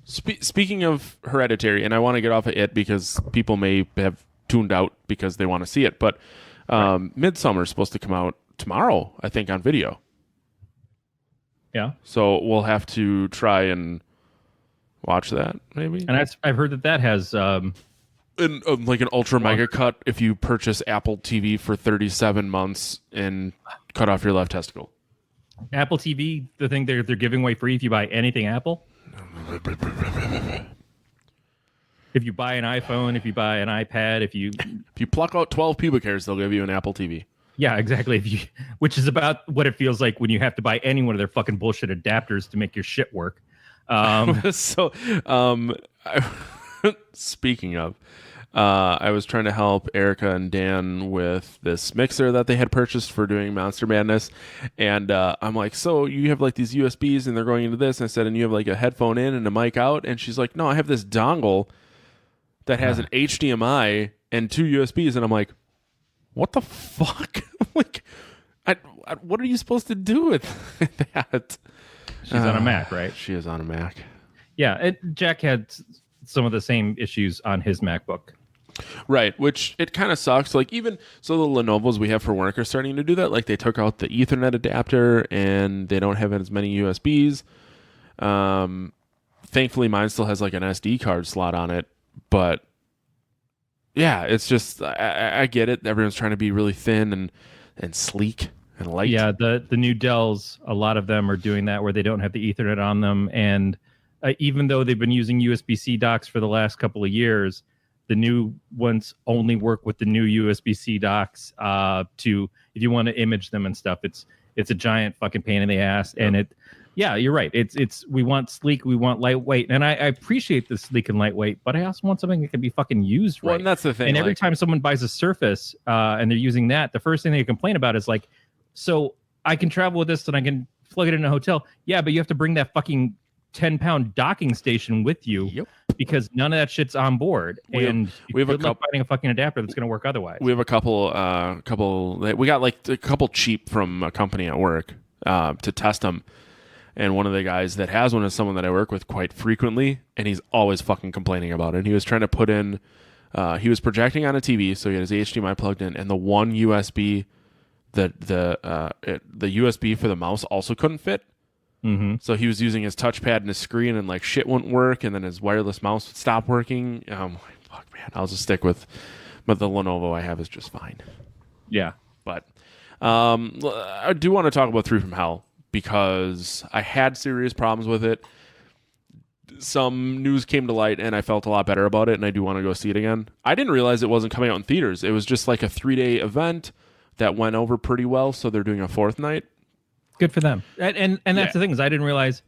Speaking of Hereditary, and I want to get off of it because people may have tuned out because they want to see it, but Midsummer is supposed to come out tomorrow, I think, on video. Yeah. So we'll have to try and watch that, maybe. And I've heard that has... like an ultra mega cut if you purchase Apple TV for 37 months and cut off your left testicle. Apple TV, the thing they're giving away free if you buy anything Apple. If you buy an iPhone, if you buy an iPad, if you pluck out 12 pubic hairs, they'll give you an Apple TV. Yeah, exactly. Which is about what it feels like when you have to buy any one of their fucking bullshit adapters to make your shit work. Speaking of, I was trying to help Erica and Dan with this mixer that they had purchased for doing Monster Madness, and I'm like, so you have like these USBs and they're going into this, and I said, and you have like a headphone in and a mic out, and she's like, no, I have this dongle that has an HDMI and 2 USBs, and I'm like, what the fuck? Like, what are you supposed to do with that? She's on a Mac, right? She is on a Mac. Yeah, Jack had some of the same issues on his MacBook. Right, which it kind of sucks. Like even so, the Lenovo's we have for work are starting to do that. Like they took out the Ethernet adapter and they don't have as many USBs. Thankfully, mine still has like an SD card slot on it. But yeah, it's just I get it. Everyone's trying to be really thin and sleek. and light. Yeah, the new Dells, a lot of them are doing that where they don't have the Ethernet on them, and even though they've been using USB-C docks for the last couple of years, the new ones only work with the new USB-C docks. To if you want to image them and stuff, it's a giant fucking pain in the ass, and it. Yeah, you're right. It's we want sleek, we want lightweight, and I appreciate the sleek and lightweight, but I also want something that can be fucking used right. Well, and that's the thing. And every time someone buys a Surface and they're using that, the first thing they complain about is like, so I can travel with this and I can plug it in a hotel. Yeah, but you have to bring that fucking 10-pound docking station with you because none of that shit's on board. We have finding a fucking adapter that's going to work otherwise. We have a couple. We got like a couple cheap from a company at work to test them. And one of the guys that has one is someone that I work with quite frequently, and he's always fucking complaining about it. And he was trying to put in, he was projecting on a TV, so he had his HDMI plugged in, and the one USB, the USB for the mouse also couldn't fit. Mm-hmm. So he was using his touchpad and his screen, and like shit wouldn't work, and then his wireless mouse would stop working. Fuck, man, I'll just stick with, but the Lenovo I have is just fine. Yeah, but I do want to talk about 3 from Hell, because I had serious problems with it. Some news came to light, and I felt a lot better about it, and I do want to go see it again. I didn't realize it wasn't coming out in theaters. It was just like a 3-day event that went over pretty well, so they're doing a 4th night. Good for them. And that's the thing, is I didn't realize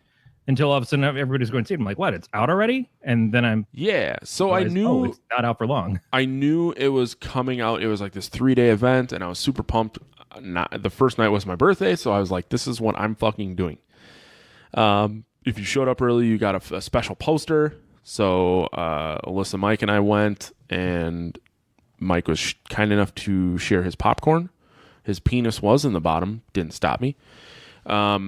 until all of a sudden everybody's going to see it. I'm like, what? It's out already? And then I'm... Yeah, so I realized, knew... it's not out for long. I knew it was coming out. It was like this 3-day event, and I was super pumped. The first night was my birthday, so I was like, this is what I'm fucking doing. If you showed up early, you got a special poster. So Alyssa, Mike, and I went, and Mike was kind enough to share his popcorn. His penis was in the bottom. Didn't stop me. At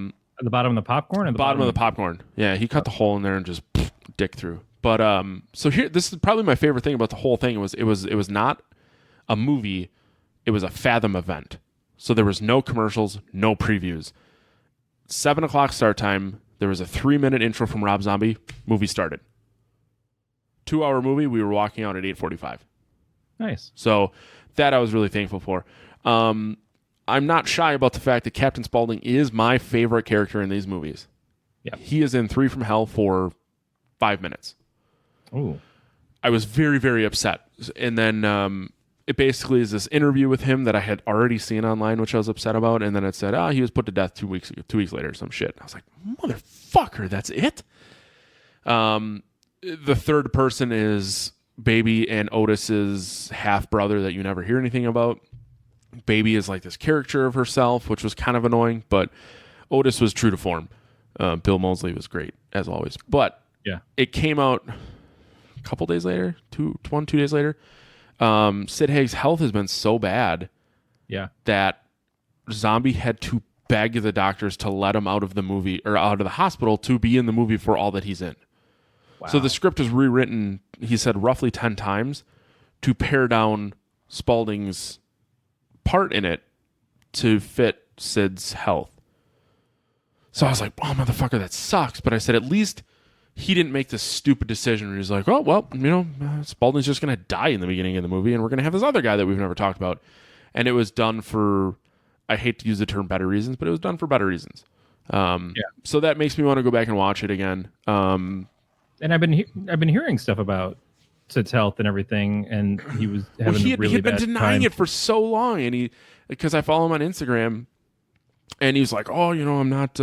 the bottom of the popcorn? Or the bottom of the popcorn. Yeah, he cut the hole in there and just dick through. But so here, this is probably my favorite thing about the whole thing. It was not a movie. It was a Fathom event. So there was no commercials, no previews. 7 o'clock start time. There was a 3-minute intro from Rob Zombie. Movie started. 2-hour movie. We were walking out at 8:45. Nice. So that I was really thankful for. I'm not shy about the fact that Captain Spaulding is my favorite character in these movies. Yeah. He is in 3 from Hell for 5 minutes. Ooh. I was very, very upset. And then it basically is this interview with him that I had already seen online, which I was upset about. And then it said, he was put to death 2 weeks later, some shit. I was like, motherfucker, that's it? The third person is Baby and Otis's half-brother that you never hear anything about. Baby is like this caricature of herself, which was kind of annoying, but Otis was true to form. Bill Moseley was great, as always. But yeah, it came out a couple days later, 2 days later. Sid Haig's health has been so bad that Zombie had to beg the doctors to let him out of the movie or out of the hospital to be in the movie for all that he's in. Wow. So the script is rewritten, he said, roughly 10 times to pare down Spaulding's part in it to fit Sid's health. So I was like, oh, motherfucker, that sucks. But I said, at least he didn't make this stupid decision where he's like, oh, well, Spaulding's just going to die in the beginning of the movie, and we're going to have this other guy that we've never talked about. And it was done for, I hate to use the term better reasons, but it was done for better reasons. So that makes me want to go back and watch it again. And I've been hearing stuff about Sid's health and everything, and he was having he a really had been bad denying time. it for so long, and because I follow him on Instagram, and he's like, oh, I'm not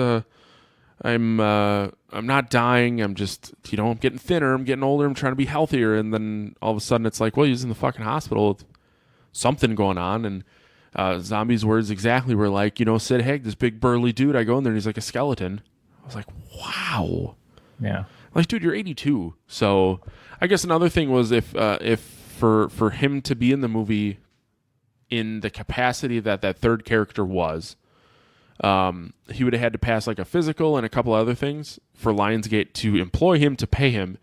dying. I'm just, I'm getting thinner. I'm getting older. I'm trying to be healthier. And then all of a sudden it's like, well, he's in the fucking hospital with something going on. And Zombie's words exactly were like, Sid Haig, this big burly dude. I go in there and he's like a skeleton. I was like, wow. Yeah. Like, dude, you're 82. So I guess another thing was if for him to be in the movie in the capacity that third character was, he would have had to pass like a physical and a couple other things for Lionsgate to employ him to pay him.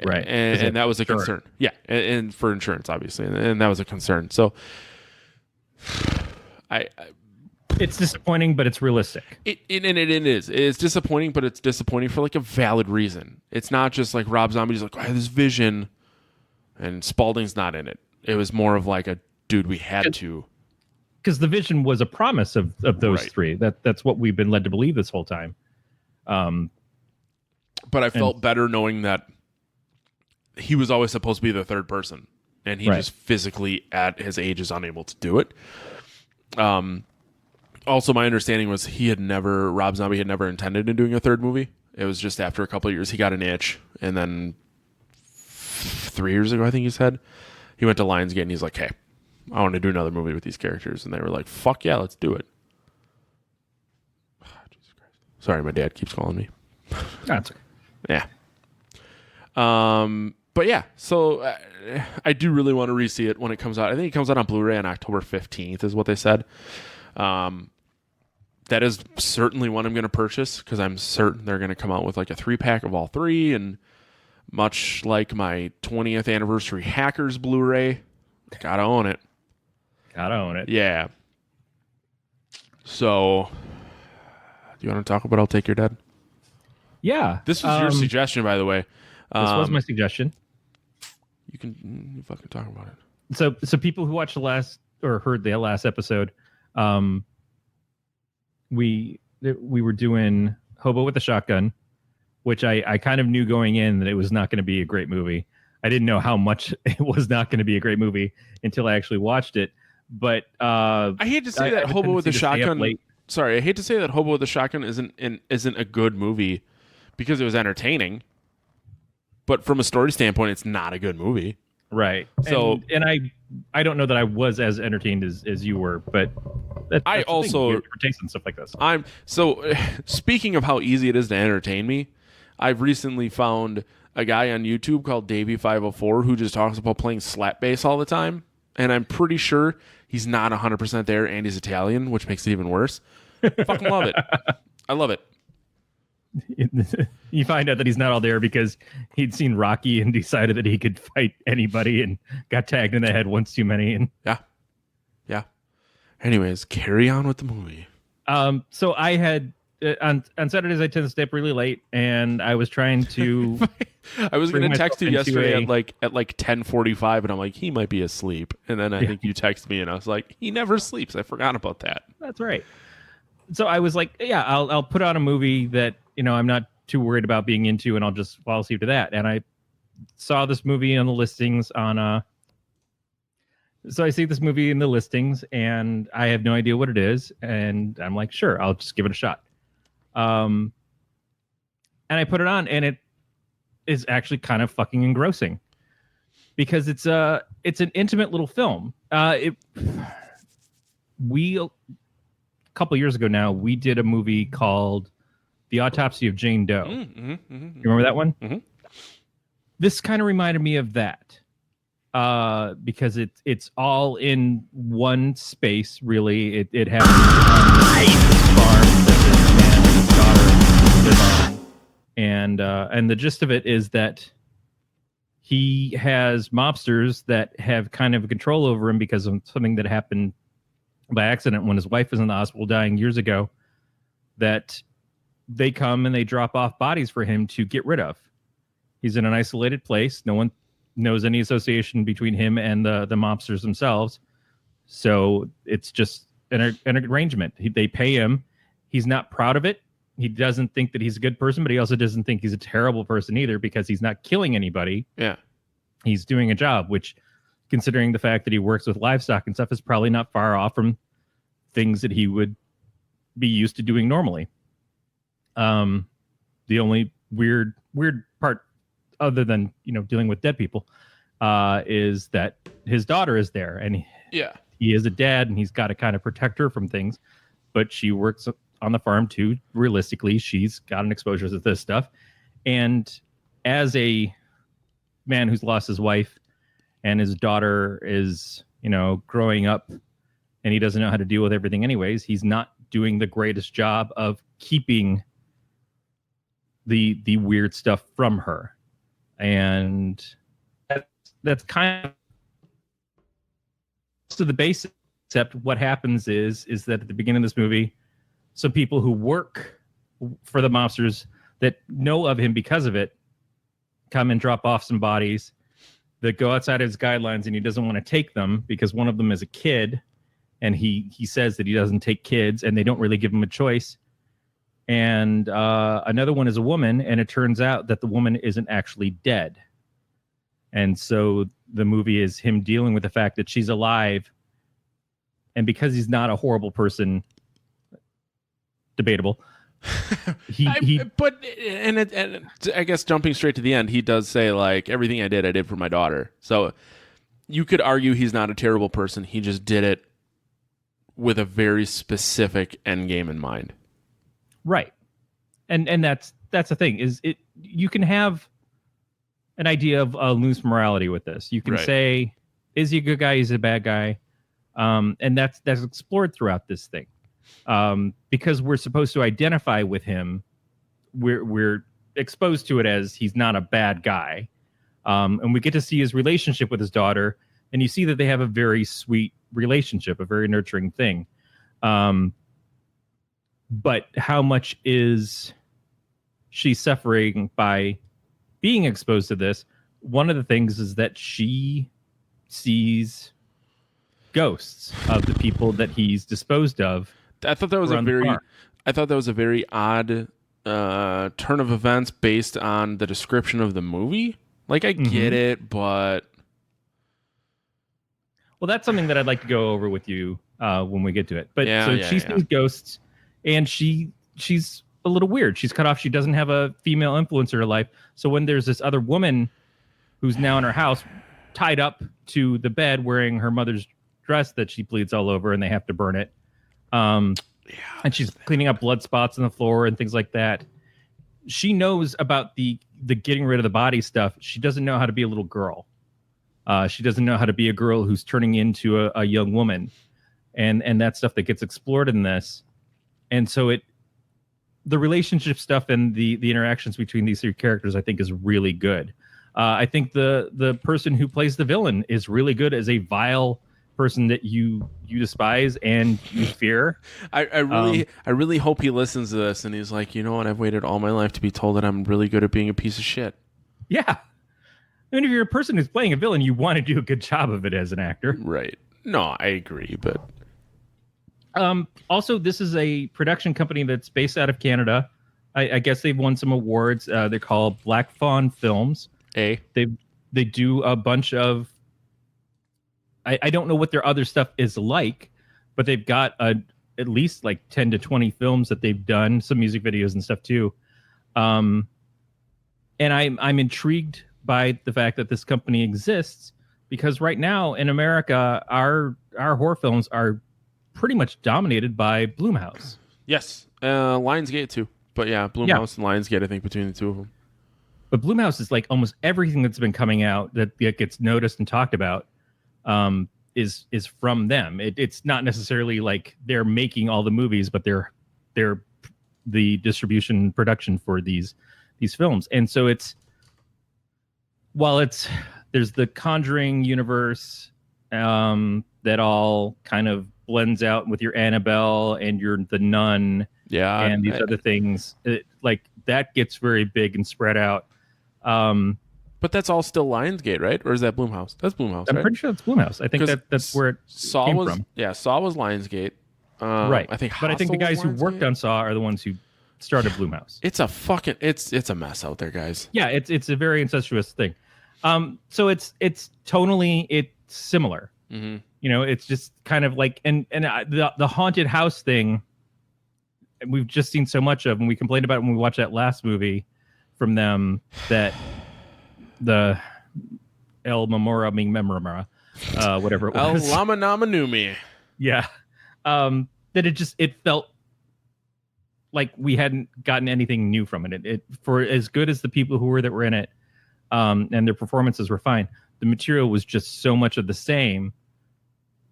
Right. And that was a concern. Yeah. And for insurance, obviously. And that was a concern. So it's disappointing, but it's realistic. It is. It's disappointing, but it's disappointing for like a valid reason. It's not just like Rob Zombie's like, I have this vision and Spaulding's not in it. It was more of like a, dude, we had to. because the vision was a promise of those Right. three. That's what we've been led to believe this whole time. But I felt better knowing that he was always supposed to be the third person, and he Right. just physically at his age is unable to do it. Also, my understanding was Rob Zombie had never intended in doing a third movie. It was just after a couple of years he got an itch, and then 3 years ago, I think he said, he went to Lionsgate and he's like, "Hey, I want to do another movie with these characters," and they were like, "Fuck yeah, let's do it." Jesus Christ. Sorry, my dad keeps calling me. That's okay. Yeah. But yeah, so I do really want to re-see it when it comes out. I think it comes out on Blu-ray on October 15th is what they said. That is certainly one I'm going to purchase because I'm certain they're going to come out with like a 3-pack of all three, and much like my 20th anniversary Hackers Blu-ray, gotta own it. Gotta own it. Yeah. So, do you want to talk about I'll Take Your Dead? Yeah. This was your suggestion, by the way. This was my suggestion. You fucking talk about it. So people who watched the last or heard the last episode, we were doing Hobo with a Shotgun, which I kind of knew going in that it was not going to be a great movie. I didn't know how much it was not going to be a great movie until I actually watched it. But I hate to say that Hobo with a Shotgun. Sorry, I hate to say that Hobo with a Shotgun isn't a good movie because it was entertaining. But from a story standpoint, it's not a good movie. Right. So and I don't know that I was as entertained as you were, but I also for taste and stuff like this. Speaking of how easy it is to entertain me, I've recently found a guy on YouTube called Davey504 who just talks about playing slap bass all the time, and I'm pretty sure he's not 100% there, and he's Italian, which makes it even worse. Fucking love it. I love it. You find out that he's not all there because he'd seen Rocky and decided that he could fight anybody and got tagged in the head once too many. And yeah. Anyways, carry on with the movie. So I had on Saturdays I tend to stay up really late, and I was trying to. I was going to text you yesterday into at like 10:45, and I'm like, he might be asleep. And then I think you text me, and I was like, he never sleeps. I forgot about that. That's right. So I was like, yeah, I'll put on a movie that I'm not too worried about being into, and I'll just fall asleep to that. And I saw this movie on the listings on So I see this movie in the listings, and I have no idea what it is, and I'm like, sure, I'll just give it a shot. And I put it on, and it is actually kind of fucking engrossing because it's an intimate little film. A couple years ago now, we did a movie called The Autopsy of Jane Doe. You remember that one? Mm-hmm. This kind of reminded me of that because it's all in one space. Really, it happens on this farm that this man and his daughter live on, and the gist of it is that he has mobsters that have kind of control over him because of something that happened by accident when his wife was in the hospital dying years ago, that they come and they drop off bodies for him to get rid of. He's in an isolated place. No one knows any association between him and the mobsters themselves. So it's just an arrangement. They pay him. He's not proud of it. He doesn't think that he's a good person, but he also doesn't think he's a terrible person either because he's not killing anybody. Yeah. He's doing a job, which, considering the fact that he works with livestock and stuff, is probably not far off from things that he would be used to doing normally. The only weird part, other than dealing with dead people, is that his daughter is there, and he is a dad, and he's got to kind of protect her from things. But she works on the farm too. Realistically, she's got an exposure to this stuff, and as a man who's lost his wife and his daughter is growing up, and he doesn't know how to deal with everything anyways, he's not doing the greatest job of keeping the weird stuff from her. And that's kind of to the basic, except what happens is that at the beginning of this movie, some people who work for the mobsters that know of him because of it come and drop off some bodies that go outside his guidelines, and he doesn't want to take them because one of them is a kid, and he says that he doesn't take kids, and they don't really give him a choice. And another one is a woman, and it turns out that the woman isn't actually dead. And so the movie is him dealing with the fact that she's alive, and because he's not a horrible person, debatable. But I guess jumping straight to the end, he does say like everything I did for my daughter. So you could argue he's not a terrible person. He just did it with a very specific end game in mind. Right. And that's the thing is you can have an idea of loose morality with this. You can say, is he a good guy? Is he a bad guy? And that's explored throughout this thing. Because we're supposed to identify with him. We're exposed to it as he's not a bad guy. And we get to see his relationship with his daughter, and you see that they have a very sweet relationship, a very nurturing thing. But how much is she suffering by being exposed to this? One of the things is that she sees ghosts of the people that he's disposed of. I thought that was a very odd turn of events based on the description of the movie. Like, I get it, but well, that's something that I'd like to go over with you when we get to it. But she sees ghosts, and she's a little weird. She's cut off. She doesn't have a female influence in her life. So when there's this other woman who's now in her house, tied up to the bed, wearing her mother's dress that she bleeds all over, and they have to burn it. And she's cleaning up blood spots on the floor and things like that. She knows about the getting rid of the body stuff. She doesn't know how to be a little girl. She doesn't know how to be a girl who's turning into a young woman. And that stuff that gets explored in this. And so the relationship stuff and the interactions between these three characters, I think, is really good. I think the person who plays the villain is really good as a vile person that you despise and you fear. I really hope he listens to this and he's like, you know what? I've waited all my life to be told that I'm really good at being a piece of shit. Yeah. I mean, if you're a person who's playing a villain, you want to do a good job of it as an actor. Right. No, I agree, but also, this is a production company that's based out of Canada. I guess they've won some awards. They're called Black Fawn Films. They do a bunch of. I don't know what their other stuff is like, but they've got at least like 10 to 20 films that they've done, some music videos and stuff too. And I'm intrigued by the fact that this company exists, because right now in America, our horror films are pretty much dominated by Blumhouse. Yes. Lionsgate too. But yeah, Blumhouse and Lionsgate, I think, between the two of them. But Blumhouse is like almost everything that's been coming out that gets noticed and talked about is from them. It's not necessarily like they're making all the movies, but they're the distribution and production for these films. And so there's the Conjuring universe that all kind of blends out with your Annabelle and the Nun, and these other things. Like that gets very big and spread out. But that's all still Lionsgate, right? Or is that Blumhouse? That's Blumhouse, I'm right? pretty sure that's Blumhouse. I think that's where it came from. Yeah, Saw was Lionsgate. Right. I think the guys who worked on Saw are the ones who started Blumhouse. It's a mess out there, guys. Yeah, it's a very incestuous thing. So it's tonally it's similar. Mm-hmm. You know, it's just kind of like and the haunted house thing. We've just seen so much of, and we complained about it when we watched that last movie from them, that the El Memora Ming Memora, whatever it was. El Lama Nama Numi. Yeah. That it felt like we hadn't gotten anything new from it. It for as good as the people who were in it, and their performances were fine, the material was just so much of the same.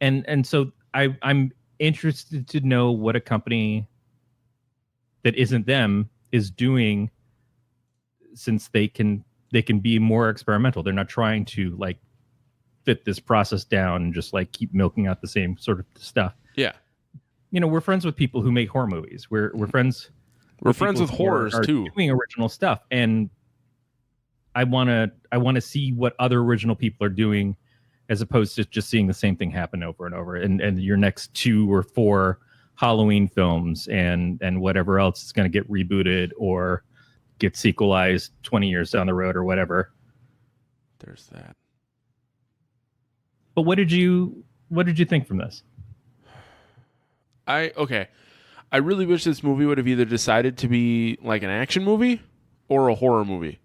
And so I'm interested to know what a company that isn't them is doing, since they can be more experimental. They're not trying to like fit this process down and just like keep milking out the same sort of stuff. Yeah. You know, we're friends with people who make horror movies. We're friends. We're friends with horrors too. Doing original stuff, and I want to see what other original people are doing as opposed to just seeing the same thing happen over and over. And your next 2 or 4 Halloween films and whatever else is going to get rebooted or get sequelized 20 years down the road or whatever. There's that. But what did you think from this? I really wish this movie would have either decided to be like an action movie or a horror movie.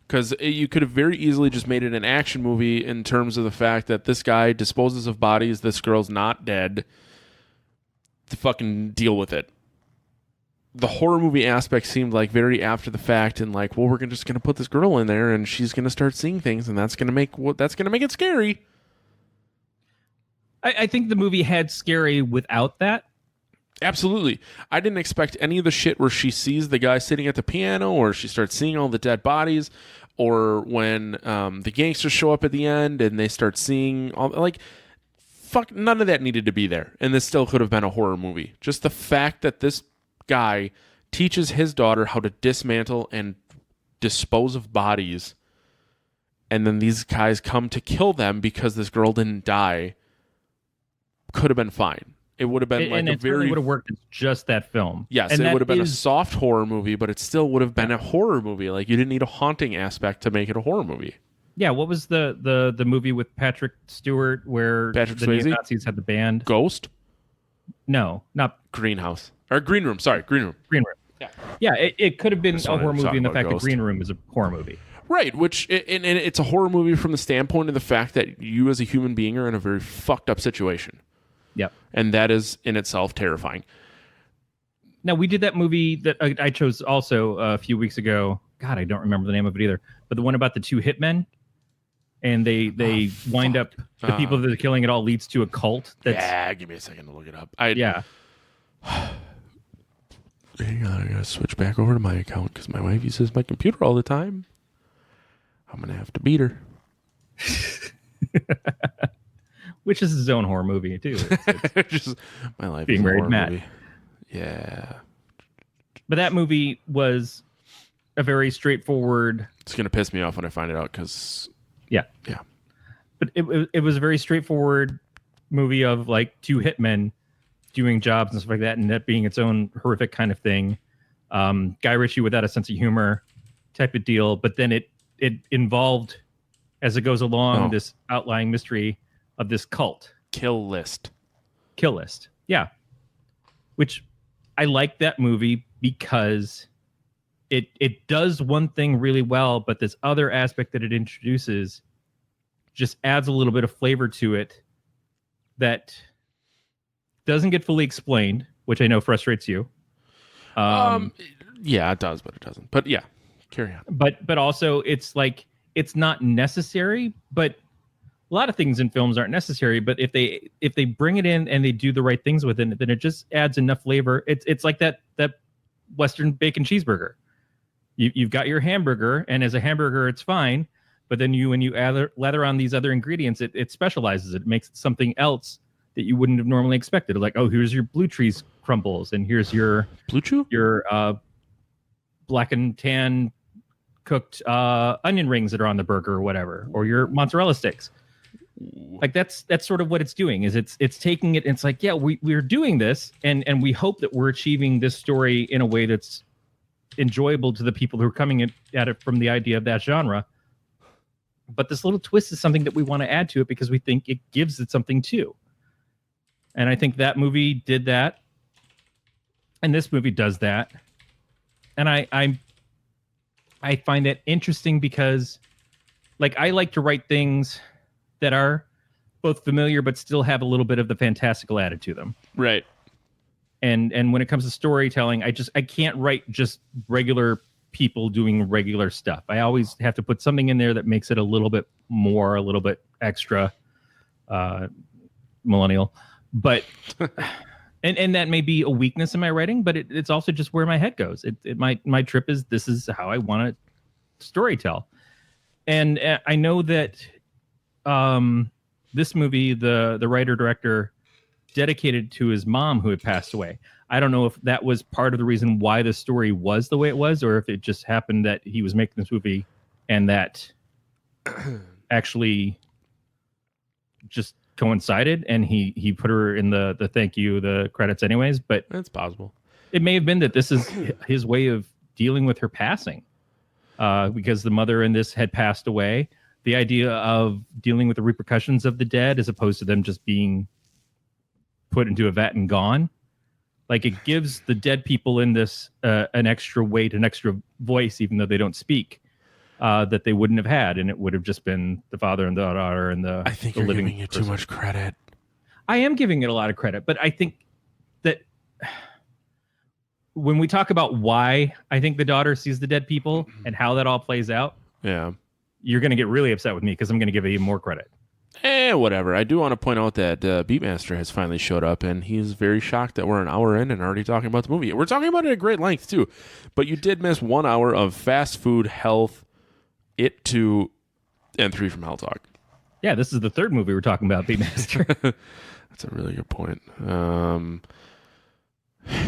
Because you could have very easily just made it an action movie in terms of the fact that this guy disposes of bodies, this girl's not dead, to fucking deal with it. The horror movie aspect seemed like very after the fact and like, well, we're just going to put this girl in there and she's going to start seeing things and that's going to make it scary. I think the movie had scary without that. Absolutely. I didn't expect any of the shit where she sees the guy sitting at the piano or she starts seeing all the dead bodies or when the gangsters show up at the end and they start seeing all, like, fuck, none of that needed to be there. And this still could have been a horror movie. Just the fact that this guy teaches his daughter how to dismantle and dispose of bodies and then these guys come to kill them because this girl didn't die could have been fine. It would have been like a very would have worked as just that film. Yes, and it would have been a soft horror movie, but it still would have been a horror movie. Like you didn't need a haunting aspect to make it a horror movie. Yeah, what was the movie with Patrick Stewart where Patrick the Swayze? Neo-Nazis had the band? Ghost? No, not Greenhouse. Or Green Room, sorry, Green Room. Green Room. Yeah, it could have been a horror movie in the fact that Ghost. Green Room is a horror movie. Right, which and it's a horror movie from the standpoint of the fact that you as a human being are in a very fucked up situation. Yep. And that is in itself terrifying. Now, we did that movie that I chose also a few weeks ago. God, I don't remember the name of it either. But the one about the 2 hitmen. And they wind up, the people that are killing it all leads to a cult. That's, give me a second to look it up. Yeah. Hang on, I gotta switch back over to my account because my wife uses my computer all the time. I'm gonna have to beat her. Which is his own horror movie, too. It's Just my life being is a married horror Matt. movie. Yeah. But that movie was a very straightforward... It's gonna piss me off when I find it out because... Yeah. But it was a very straightforward movie of like 2 hitmen doing jobs and stuff like that, and that being its own horrific kind of thing. Guy Ritchie without a sense of humor type of deal. But then it involved, as it goes along, this outlying mystery of this cult. Kill List. Yeah. Which I like that movie because it does one thing really well, but this other aspect that it introduces just adds a little bit of flavor to it that doesn't get fully explained, which I know frustrates you. Yeah, it does, but it doesn't. But yeah, carry on. But also it's like it's not necessary, but a lot of things in films aren't necessary, but if they bring it in and they do the right things with it, then it just adds enough flavor. It's like that Western bacon cheeseburger. You've got your hamburger, and as a hamburger, it's fine. But then when you lather on these other ingredients, it specializes. It makes it something else that you wouldn't have normally expected. Like, oh, here's your blue cheese crumbles, and here's your Blue Chew? Your black and tan cooked onion rings that are on the burger or whatever, or your mozzarella sticks. Like that's sort of what it's doing. Is it's taking it. And it's like, yeah, we're doing this, and we hope that we're achieving this story in a way that's enjoyable to the people who are coming at it from the idea of that genre. But this little twist is something that we want to add to it because we think it gives it something too. And I think that movie did that, and this movie does that. And I find that interesting because, like, I like to write things that are both familiar but still have a little bit of the fantastical added to them. Right. And when it comes to storytelling, I can't write just regular people doing regular stuff. I always have to put something in there that makes it a little bit more, a little bit extra millennial. But and that may be a weakness in my writing, but it's also just where my head goes. My trip is this is how I want to storytell. And I know that this movie, the writer director dedicated to his mom who had passed away. I don't know if that was part of the reason why the story was the way it was, or if it just happened that he was making this movie and that actually just coincided, and he put her in the thank you, the credits anyways. But It's possible. it may have been that this is his way of dealing with her passing, because the mother in this had passed away. The idea of dealing with the repercussions of the dead as opposed to them just being put into a vat and gone. Like, it gives the dead people in this an extra weight, an extra voice, even though they don't speak, that they wouldn't have had. And it would have just been the father and the daughter and the I think the you're living giving it too person. much credit. I am giving it a lot of credit, but I think that when we talk about why I think the daughter sees the dead people and how that all plays out, Yeah. you're going to get really upset with me because I'm going to give it even more credit. Whatever. I do want to point out that Beatmaster has finally showed up, and he's very shocked that we're an hour in and already talking about the movie. We're talking about it at great length, too. But you did miss 1 hour of fast food, health, It 2, and 3 from Hell Talk. Yeah, this is the third movie we're talking about, Beatmaster. That's a really good point.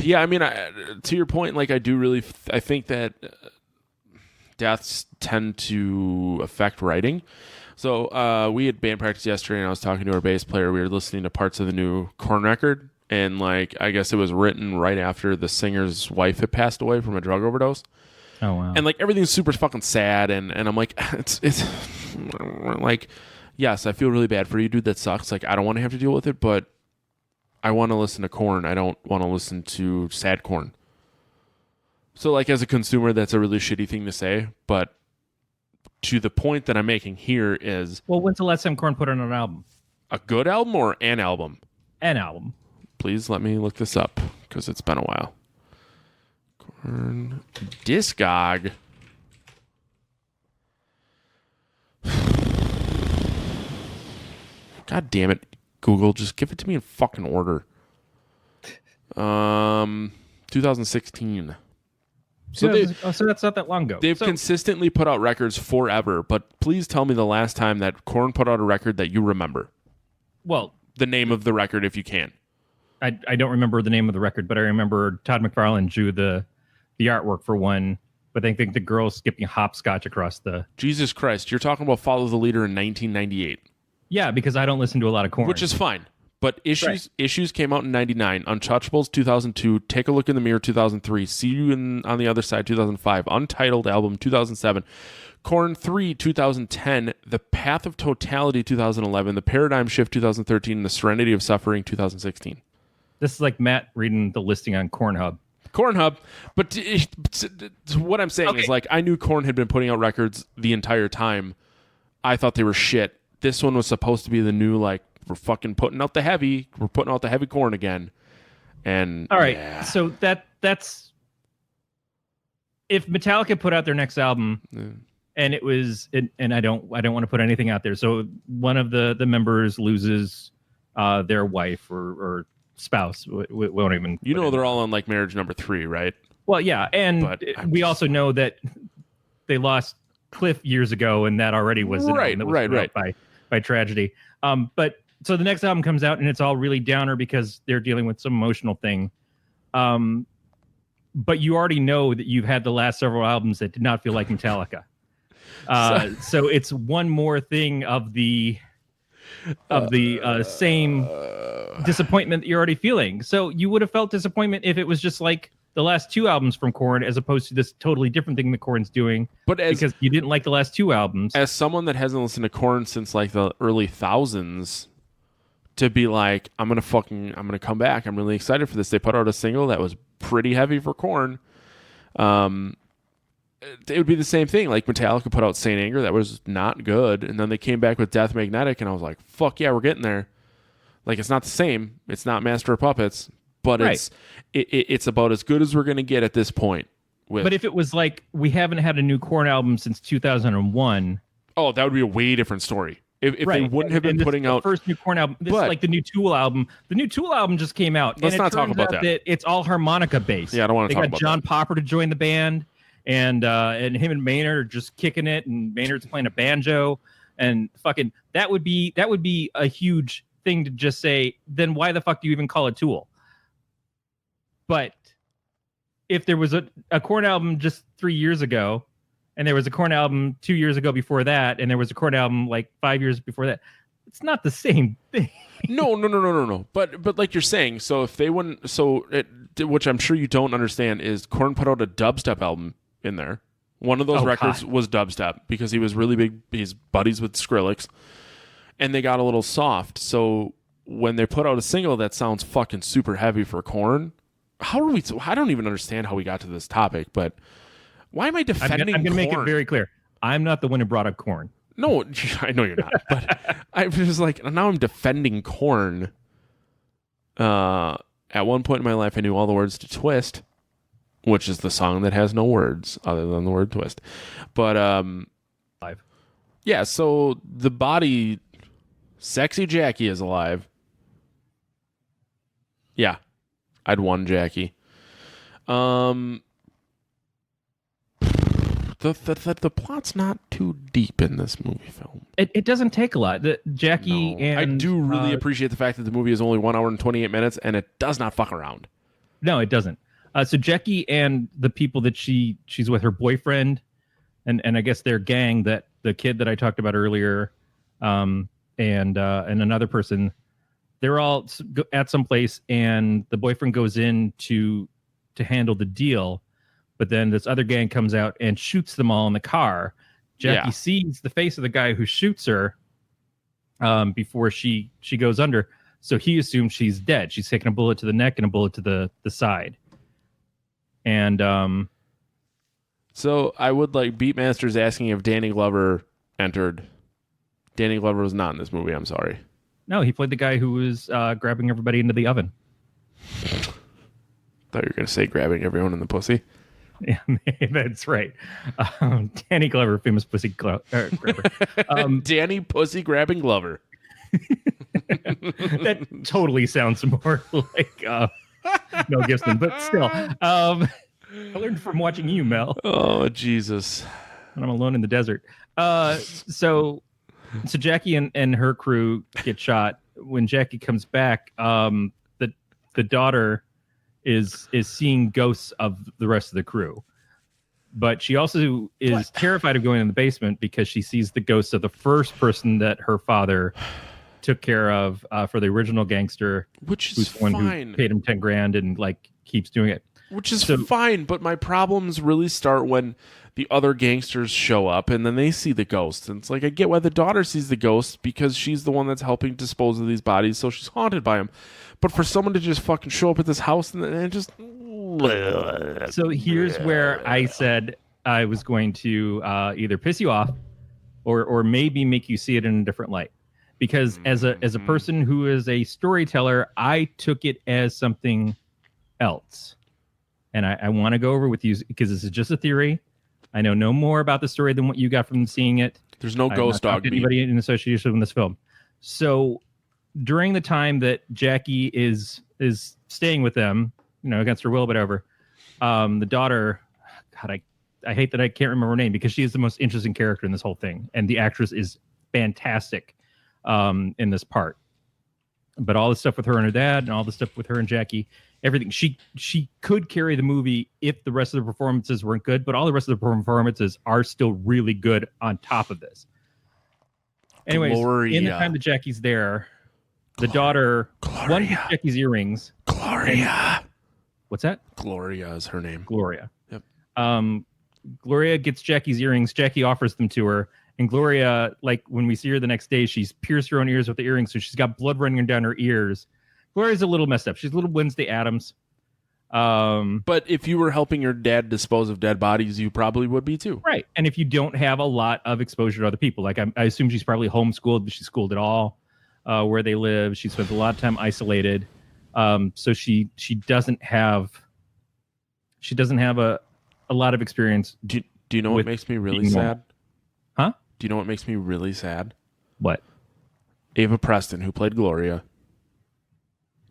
Yeah, I mean, to your point, like, I do really, I think that deaths tend to affect writing. So we had band practice yesterday, and I was talking to our bass player. We were listening to parts of the new Korn record, and like, I guess it was written right after the singer's wife had passed away from a drug overdose. Oh, wow. And like, everything's super fucking sad, and I'm like, it's like, yes, I feel really bad for you, dude. That sucks. Like, I don't want to have to deal with it, but I want to listen to Korn. I don't want to listen to sad Korn. So like, as a consumer, that's a really shitty thing to say, but to the point that I'm making here is, well, when's the last time Korn put on an album? a good album or an album? An album. Please let me look this up, because it's been a while. Korn Discog. God damn it, Google, just give it to me in fucking order. 2016. So So that's not that long ago. they've consistently put out records forever, but please tell me the last time that Korn put out a record that you remember. Well, The name of the record, if you can. I don't remember the name of the record, but I remember Todd McFarlane drew the artwork for one, but I think the girl skipping hopscotch across the... Jesus Christ, you're talking about Follow the Leader in 1998. Yeah, because I don't listen to a lot of Korn. Which is fine. But Issues Right. Issues came out in 99, Untouchables 2002, Take a Look in the Mirror 2003, See You on the Other Side 2005, Untitled Album 2007, Korn 3 2010, The Path of Totality 2011, The Paradigm Shift 2013, and The Serenity of Suffering 2016. This is like Matt reading the listing on Kornhub. Kornhub, but what I'm saying is, like, I knew Korn had been putting out records the entire time. I thought they were shit. This one was supposed to be the new, like, we're fucking putting out the heavy. We're putting out the heavy Korn again. And All right, yeah. so that's if Metallica put out their next album, and it was, and I don't want to put anything out there. So one of the members loses their wife or spouse. We won't even. You know, they're all on like marriage number 3, right? Well, yeah, and But we also know that they lost Cliff years ago, and that already was an album that was put out by tragedy. But so the next album comes out, and it's all really downer because they're dealing with some emotional thing. But you already know that you've had the last several albums that did not feel like Metallica. So it's one more thing of the same disappointment that you're already feeling. So you would have felt disappointment if it was just like the last 2 albums from Korn, as opposed to this totally different thing that Korn's doing. But because you didn't like the last 2 albums. As someone that hasn't listened to Korn since like the early thousands, to be like, I'm gonna come back. I'm really excited for this. They put out a single that was pretty heavy for Korn. It would be the same thing. Like, Metallica put out Saint Anger that was not good, and then they came back with Death Magnetic, and I was like, fuck yeah, we're getting there. Like, it's not the same. It's not Master of Puppets, but Right. it's about as good as we're gonna get at this point. But if it was like, we haven't had a new Korn album since 2001. Oh, that would be a way different story. If Right. they wouldn't have been And this putting is the out first new Korn album. This But- is like the new Tool album. The new Tool album just came out. Let's and it not talk turns about out that. It's all harmonica based. Yeah, I don't wanna They talk got about John Popper to join the band, and him and Maynard are just kicking it, and Maynard's playing a banjo, and fucking that would be a huge thing to just say. Then why the fuck do you even call it Tool? But if there was a Korn album just 3 years ago, and there was a Korn album 2 years ago before that, and there was a Korn album like 5 years before that, It's not the same thing. No. But like you're saying, so if they wouldn't, which I'm sure you don't understand, is Korn put out a dubstep album in there. One of those records was dubstep because he was really big. He's buddies with Skrillex, and they got a little soft. So when they put out a single that sounds fucking super heavy for Korn, I don't even understand how we got to this topic. But why am I defending? I'm going to make it Korn? very clear. I'm not the one who brought up Korn. No, I know you're not. But I was like, now I'm defending Korn. At one point in my life, I knew all the words to Twist, which is the song that has no words other than the word twist. But Live. yeah. So the body, sexy Jackie is alive. Yeah, I'd won Jackie. The plot's not too deep in this movie film. It doesn't take a lot. Jackie and I do really appreciate the fact that the movie is only 1 hour and 28 minutes, and it does not fuck around. No, it doesn't. So Jackie and the people that she's with, her boyfriend, and I guess their gang, that the kid that I talked about earlier, and another person, they're all at some place, and the boyfriend goes in to handle the deal. But then this other gang comes out and shoots them all in the car. Jackie sees the face of the guy who shoots her before she goes under. So he assumes she's dead. She's taken a bullet to the neck and a bullet to the side. And so I would like Beatmaster's asking if Danny Glover entered. Danny Glover was not in this movie. I'm sorry. No, he played the guy who was grabbing everybody into the oven. Thought you were going to say grabbing everyone in the pussy. Yeah, that's right. Danny Glover, famous pussy grabber. Danny Pussy Grabbing Glover. That totally sounds more like Mel Gibson, but still. I learned from watching you, Mel. Oh, Jesus. When I'm alone in the desert. So Jackie and her crew get shot. When Jackie comes back, the daughter is seeing ghosts of the rest of the crew. But she also is terrified of going in the basement because she sees the ghosts of the first person that her father took care of for the original gangster, which who's is the one fine. Who paid him $10,000 and like keeps doing it. Which is fine, but my problems really start when the other gangsters show up and then they see the ghosts. And it's like, I get why the daughter sees the ghosts because she's the one that's helping dispose of these bodies, so she's haunted by them. But for someone to just fucking show up at this house and just... So here's where I said I was going to either piss you off or maybe make you see it in a different light. Because as a person who is a storyteller, I took it as something else. And I want to go over with you because this is just a theory. I know no more about the story than what you got from seeing it. There's no ghost dog. Anybody in association with this film. So during the time that Jackie is staying with them, against her will, whatever, the daughter, God, I hate that I can't remember her name because she is the most interesting character in this whole thing. And the actress is fantastic in this part. But all the stuff with her and her dad and all the stuff with her and Jackie, everything, she could carry the movie if the rest of the performances weren't good, but all the rest of the performances are still really good on top of this. Anyways, in the time that Jackie's there, the daughter, one gets Jackie's earrings. Gloria. What's that? Gloria is her name. Gloria. Yep. Gloria gets Jackie's earrings. Jackie offers them to her. And Gloria, like when we see her the next day, she's pierced her own ears with the earrings. So she's got blood running down her ears. Gloria's a little messed up. She's a little Wednesday Addams. But if you were helping your dad dispose of dead bodies, you probably would be too. Right. And if you don't have a lot of exposure to other people, like I assume she's probably homeschooled, but she's schooled at all where they live. She spends a lot of time isolated. So she doesn't have a lot of experience. Do you know what makes me really sad? Huh? Do you know what makes me really sad? What? Ava Preston, who played Gloria,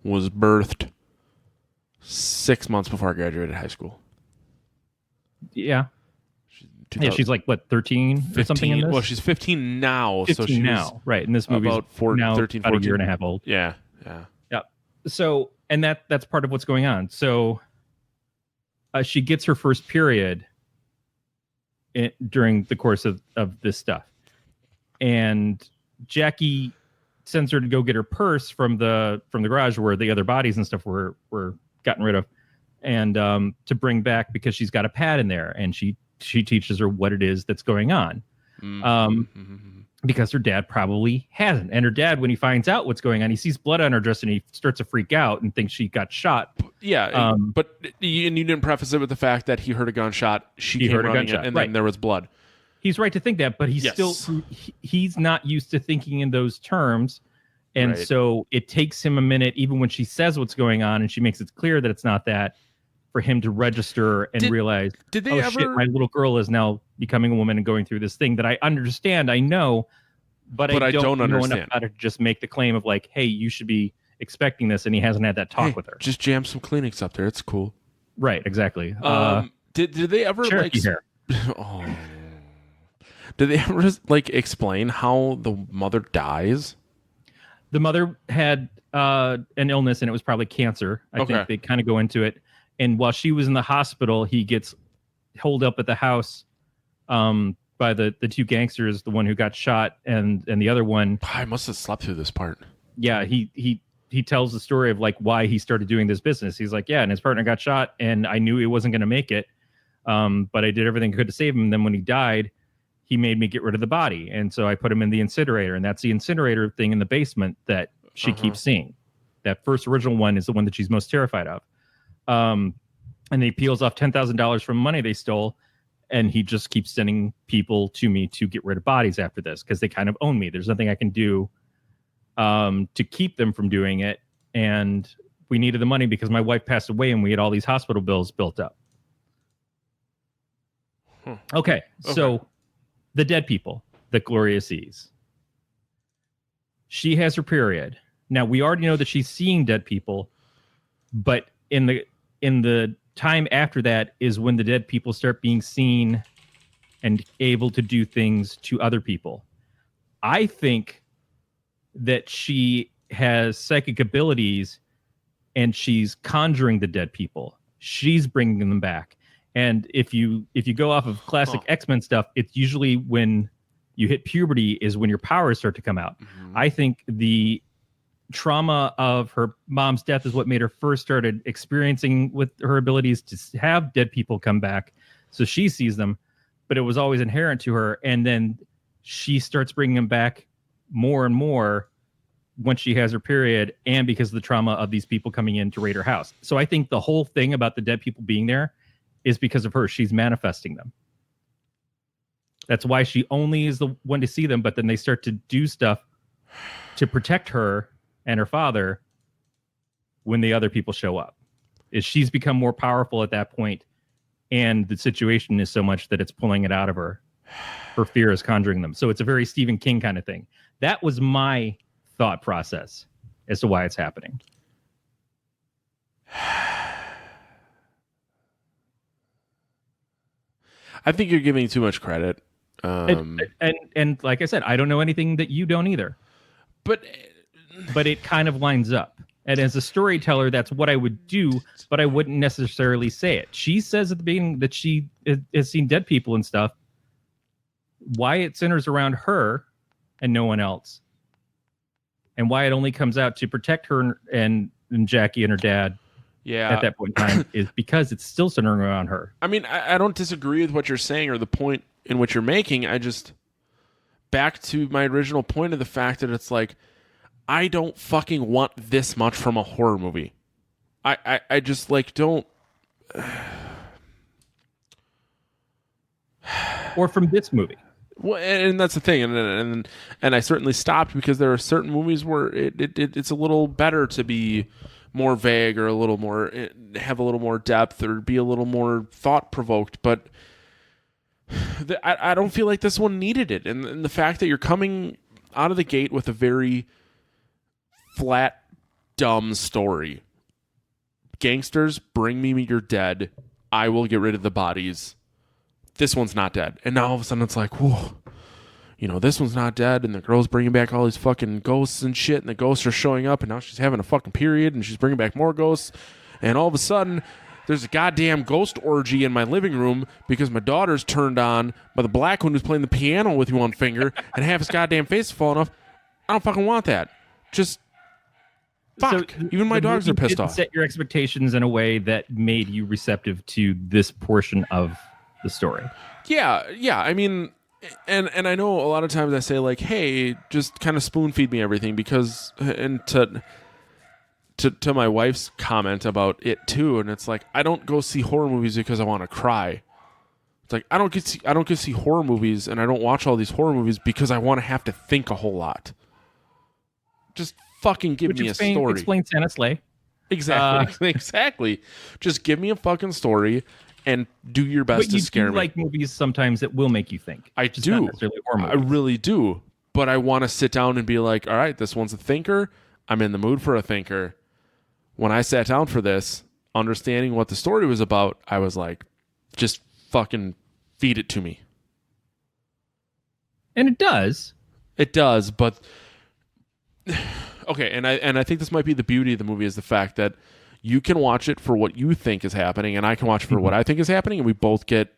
was birthed 6 months before I graduated high school. Yeah. She's like, what, 13 or something in this? Well, she's 15 now. 15 so she's now, right. In this movie, about 13, 14. About a year and a half old. Yeah. So, and that's part of what's going on. So she gets her first period during the course of this stuff. And Jackie sends her to go get her purse from the garage where the other bodies and stuff were gotten rid of, and to bring back because she's got a pad in there, and she teaches her what it is that's going on. Because her dad probably hasn't. And her dad, when he finds out what's going on, he sees blood on her dress and he starts to freak out and thinks she got shot. Yeah, but you didn't preface it with the fact that he heard a gunshot, she came running, and then there was blood. He's right to think that, but he's not used to thinking in those terms. And so it takes him a minute, even when she says what's going on and she makes it clear that it's not that, for him to register and realize, shit, my little girl is now becoming a woman and going through this thing that I understand, I know, but I don't know understand enough how to just make the claim of like, hey, you should be expecting this, and he hasn't had that talk with her. Just jam some Kleenex up there. It's cool. Right, exactly. Did they ever Cherokee hair. Did they ever like explain how the mother dies? The mother had an illness, and it was probably cancer. I think they kind of go into it. And while she was in the hospital, he gets holed up at the house by the two gangsters, the one who got shot and the other one. I must have slept through this part. Yeah, he tells the story of like why he started doing this business. He's like, yeah, and his partner got shot, and I knew he wasn't going to make it, but I did everything I could to save him. And then when he died, he made me get rid of the body, and so I put him in the incinerator, and that's the incinerator thing in the basement that she keeps seeing. That first original one is the one that she's most terrified of. And he peels off $10,000 from money they stole, and he just keeps sending people to me to get rid of bodies after this because they kind of own me. There's nothing I can do to keep them from doing it, and we needed the money because my wife passed away and we had all these hospital bills built up. Okay, so the dead people that Gloria sees. She has her period. Now, we already know that she's seeing dead people, but in the time after that is when the dead people start being seen and able to do things to other people. I think that she has psychic abilities and she's conjuring the dead people. She's bringing them back. And if you go off of classic X-Men stuff, it's usually when you hit puberty is when your powers start to come out. I think the trauma of her mom's death is what made her first started experiencing with her abilities to have dead people come back. So she sees them, but it was always inherent to her. And then she starts bringing them back more and more once she has her period, and because of the trauma of these people coming in to raid her house. So I think the whole thing about the dead people being there is because of her. She's manifesting them. That's why she only is the one to see them, but then they start to do stuff to protect her and her father when the other people show up. Is she's become more powerful at that point, and the situation is so much that it's pulling it out of her. Her fear is conjuring them. So it's a very Stephen King kind of thing. That was my thought process as to why it's happening. I think you're giving too much credit. And like I said, I don't know anything that you don't either. But it kind of lines up. And as a storyteller, that's what I would do, but I wouldn't necessarily say it. She says at the beginning that she has seen dead people and stuff. Why it centers around her and no one else. And why it only comes out to protect her and Jackie and her dad at that point in time is because it's still centering around her. I mean, I don't disagree with what you're saying or the point in which you're making. I just, back to my original point of the fact that it's like, I don't fucking want this much from a horror movie. I just like don't. Or from this movie. Well, and that's the thing, and I certainly stopped because there are certain movies where it's a little better to be more vague or a little more have a little more depth or be a little more thought provoked. But I don't feel like this one needed it, and the fact that you're coming out of the gate with a very flat, dumb story. Gangsters, bring me your dead. I will get rid of the bodies. This one's not dead. And now all of a sudden it's like, whoa, this one's not dead. And the girl's bringing back all these fucking ghosts and shit. And the ghosts are showing up. And now she's having a fucking period. And she's bringing back more ghosts. And all of a sudden there's a goddamn ghost orgy in my living room because my daughter's turned on by the black one who's playing the piano with one finger. And half his goddamn face is falling off. I don't fucking want that. just fuck. So Even my the dogs are movie pissed didn't off. Set your expectations in a way that made you receptive to this portion of the story. Yeah. I mean, and I know a lot of times I say like, hey, just kind of spoon feed me everything because, and to my wife's comment about it too, and it's like I don't go see horror movies because I want to cry. It's like I don't get to see horror movies, and I don't watch all these horror movies because I want to have to think a whole lot. Just fucking give me a story. Explain Santa Slay. Exactly. Exactly. Just give me a fucking story and do your best to scare me. Like movies sometimes that will make you think. I Just do. Not necessarily horror I movies. really do. But I want to sit down and be like, all right, this one's a thinker. I'm in the mood for a thinker. When I sat down for this, understanding what the story was about, I was like, just fucking feed it to me. And it does. It does, but okay, and I think this might be the beauty of the movie is the fact that you can watch it for what you think is happening, and I can watch it for what I think is happening, and we both get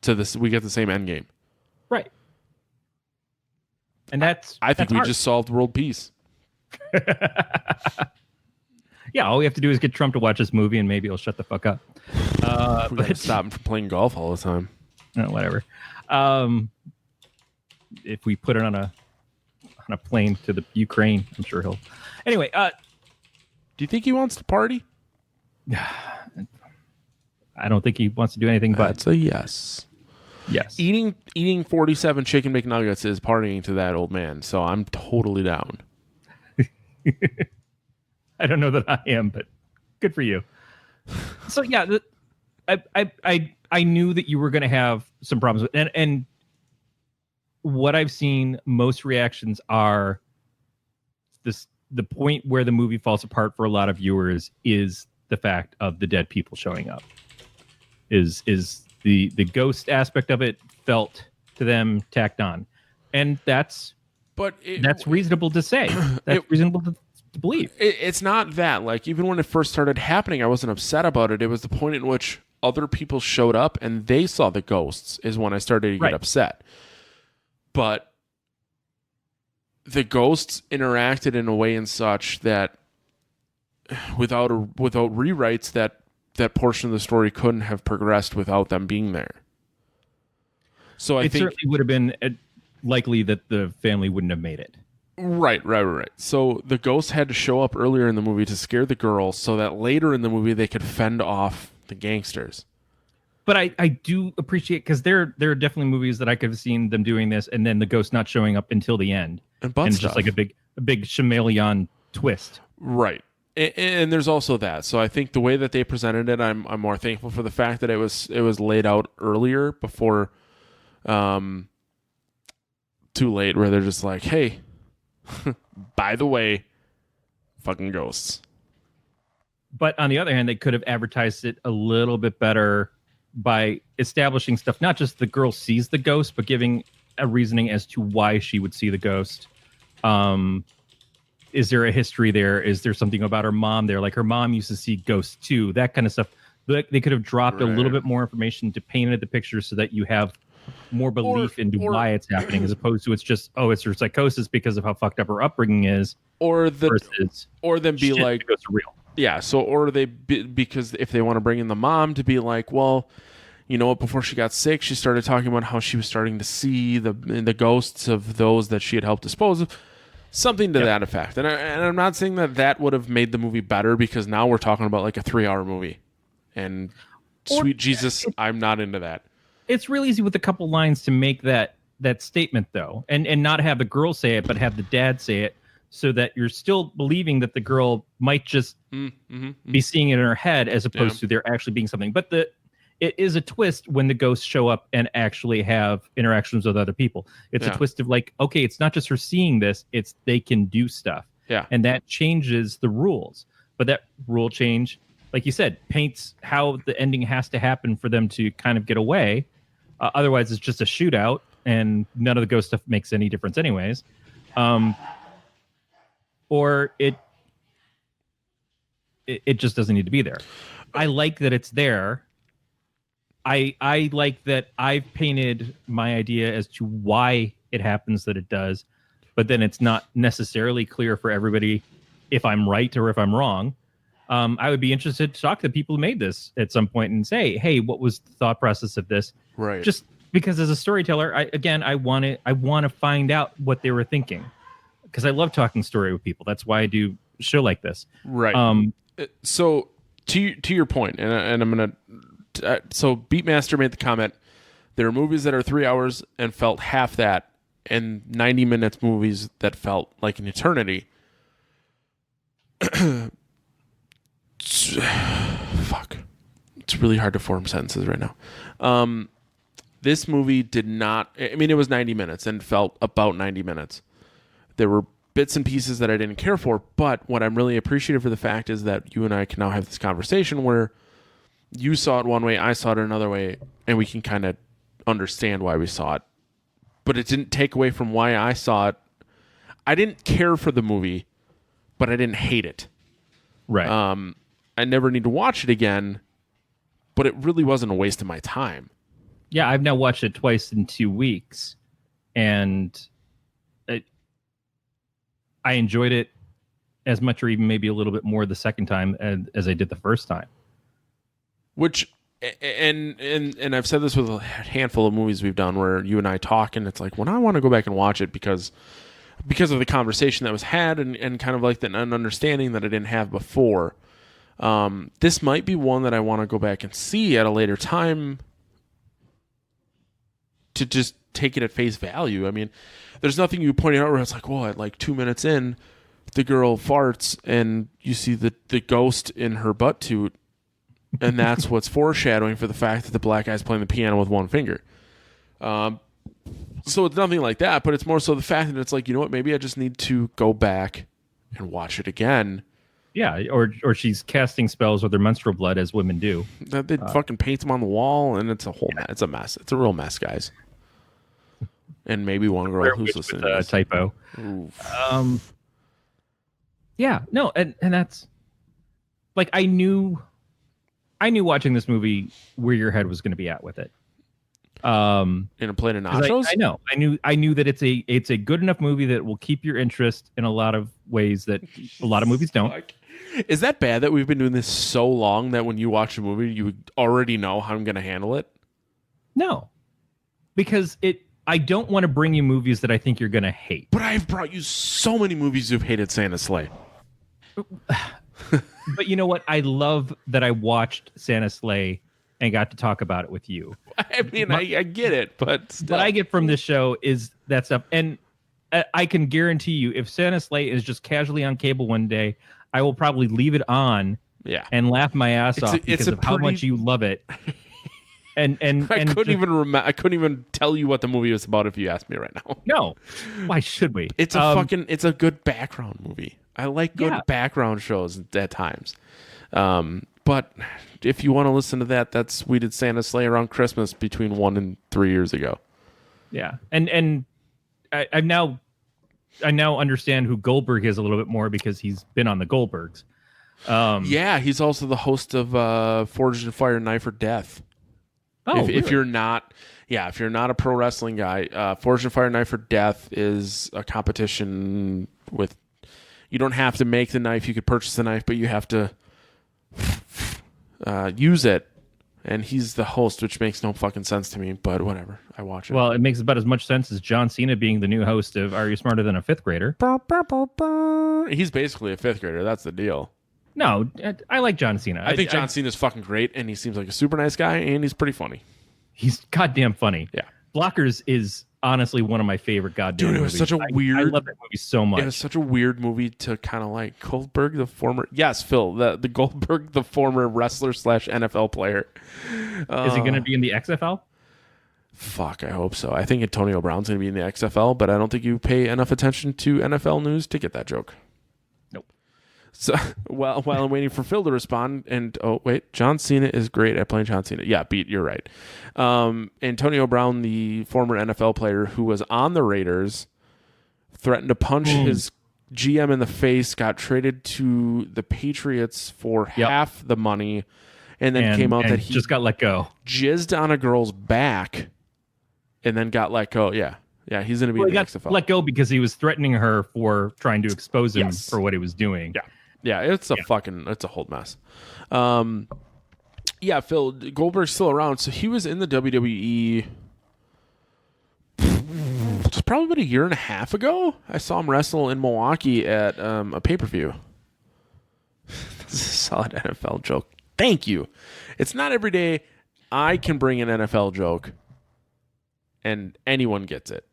to this. We get the same end game. Right. And I think we just solved world peace. Yeah, all we have to do is get Trump to watch this movie, and maybe he'll shut the fuck up. We gotta stop him from playing golf all the time. Whatever. If we put it on a plane to the Ukraine, I'm sure he'll. Anyway, do you think he wants to party? I don't think he wants to do anything but That's a yes. yes. Eating 47 chicken McNuggets is partying to that old man, so I'm totally down. I don't know that I am, but good for you. So yeah, I knew that you were going to have some problems with, and what I've seen, most reactions are the point where the movie falls apart for a lot of viewers is the fact of the dead people showing up. Is the ghost aspect of it felt to them tacked on, and that's reasonable to say. That's reasonable to believe. It's not that. Like, even when it first started happening, I wasn't upset about it. It was the point in which other people showed up and they saw the ghosts is when I started to get upset. But the ghosts interacted in a way and such that without rewrites, that portion of the story couldn't have progressed without them being there. So I think certainly would have been likely that the family wouldn't have made it. Right. So the ghosts had to show up earlier in the movie to scare the girls so that later in the movie they could fend off the gangsters. But I do appreciate, because there are definitely movies that I could have seen them doing this and then the ghost not showing up until the end. And just like a big chameleon twist. Right. And there's also that. So I think the way that they presented it, I'm more thankful for the fact that it was laid out earlier before too late, where they're just like, hey, by the way, fucking ghosts. But on the other hand, they could have advertised it a little bit better by establishing stuff, not just the girl sees the ghost, but giving a reasoning as to why she would see the ghost. Is there a history there? Is there something about her mom there? Like, her mom used to see ghosts too, that kind of stuff. They could have dropped a little bit more information to paint the picture so that you have more belief into why it's happening, as opposed to it's just, it's her psychosis because of how fucked up her upbringing is. Or them be like, ghosts are real. Yeah. So, because if they want to bring in the mom to be like, well, you know what? Before she got sick, she started talking about how she was starting to see the ghosts of those that she had helped dispose of. Something to that effect. And I'm not saying that would have made the movie better, because now we're talking about like a 3-hour movie. And sweet Jesus, I'm not into that. It's real easy with a couple lines to make that statement, though, and not have the girl say it, but have the dad say it, so that you're still believing that the girl might just be seeing it in her head, as opposed to there actually being something. But it is a twist when the ghosts show up and actually have interactions with other people. It's a twist of like, okay, it's not just her seeing this, it's they can do stuff. Yeah. And that changes the rules. But that rule change, like you said, paints how the ending has to happen for them to kind of get away. Otherwise, it's just a shootout, and none of the ghost stuff makes any difference anyways. Or it just doesn't need to be there. I like that it's there. I like that I've painted my idea as to why it happens that it does. but then it's not necessarily clear for everybody if I'm right or if I'm wrong. I would be interested to talk to people who made this at some point and say, hey, what was the thought process of this? Right. Just because as a storyteller, I want to find out what they were thinking, because I love talking story with people. That's why I do a show like this. Right. So to your point, and I'm going to, so Beatmaster made the comment, there are movies that are 3 hours and felt half that, and 90 minutes movies that felt like an eternity. Fuck. It's really hard to form sentences right now. This movie did not, I mean, it was 90 minutes and felt about 90 minutes. There were bits and pieces that I didn't care for, but what I'm really appreciative for the fact is that you and I can now have this conversation where you saw it one way, I saw it another way, and we can kind of understand why we saw it. But it didn't take away from why I saw it. I didn't care for the movie, but I didn't hate it. Right. I never need to watch it again, but it really wasn't a waste of my time. Yeah, I've now watched it twice in 2 weeks, and I enjoyed it as much or even maybe a little bit more the second time as I did the first time. Which, and I've said this with a handful of movies we've done where you and I talk, and it's like, when I want to go back and watch it because of the conversation that was had and kind of like an understanding that I didn't have before. This might be one that I want to go back and see at a later time to just take it at face value. I mean, there's nothing you pointed out where it's like, well, at like 2 minutes in, the girl farts and you see the ghost in her butt toot, and that's what's foreshadowing for the fact that the black guy's playing the piano with one finger. So it's nothing like that, but it's more so the fact that it's like, you know what, maybe I just need to go back and watch it again. Yeah, or she's casting spells with her menstrual blood, as women do. They fucking paint them on the wall, and it's a whole mess. It's a mess. It's a real mess, guys. And maybe one girl who's listening to this. Typo. Yeah, no, and that's like I knew watching this movie where your head was going to be at with it. In a plate of nachos? I knew that it's a good enough movie that will keep your interest in a lot of ways that a lot of movies don't. Is that bad that we've been doing this so long that when you watch a movie, you already know how I'm going to handle it? No, because I don't want to bring you movies that I think you're going to hate. But I've brought you so many movies you've hated Santa's Sleigh. But you know what? I love that I watched Santa's Sleigh and got to talk about it with you. I mean, I get it, but still. What I get from this show is that stuff. And I can guarantee you, if Santa's Sleigh is just casually on cable one day, I will probably leave it on and laugh my ass off because of how much you love it. And I couldn't even tell you what the movie was about if you asked me right now. No. Why should we? It's it's a good background movie. I like good background shows at times. But if you want to listen to that, we did Santa's Sleigh around Christmas between 1 and 3 years ago. Yeah. And I now understand who Goldberg is a little bit more because he's been on the Goldbergs. He's also the host of Forged in Fire, Knife or Death. Oh, if you're not a pro wrestling guy, Forged in Fire, Knife or Death is a competition with. You don't have to make the knife; you could purchase the knife, but you have to use it. And he's the host, which makes no fucking sense to me. But whatever, I watch it. Well, it makes about as much sense as John Cena being the new host of Are You Smarter Than a Fifth Grader? He's basically a fifth grader. That's the deal. No, I like John Cena. I think John Cena's fucking great, and he seems like a super nice guy, and he's pretty funny. He's goddamn funny. Yeah. Blockers is honestly one of my favorite goddamn movies. Dude, it was such a weird... I love that movie so much. It was such a weird movie to kind of like Goldberg, the former... Yes, Phil, the Goldberg, the former wrestler / NFL player. Is he going to be in the XFL? Fuck, I hope so. I think Antonio Brown's going to be in the XFL, but I don't think you pay enough attention to NFL news to get that joke. Nope. So while I'm waiting for Phil to respond, and John Cena is great at playing John Cena. Yeah, you're right. Antonio Brown, the former NFL player who was on the Raiders, threatened to punch his GM in the face, got traded to the Patriots for half the money, and then came out that he just got let go. Jizzed on a girl's back, and then got let go. Yeah. Yeah, he's going to be Well, in he the got XFL. let go because he was threatening her for trying to expose him Yes. for what he was doing. Yeah, it's a whole mess. Yeah, Phil, Goldberg's still around. So he was in the WWE just probably about a year and a half ago. I saw him wrestle in Milwaukee at a pay-per-view. This is a solid NFL joke. Thank you. It's not every day I can bring an NFL joke and anyone gets it.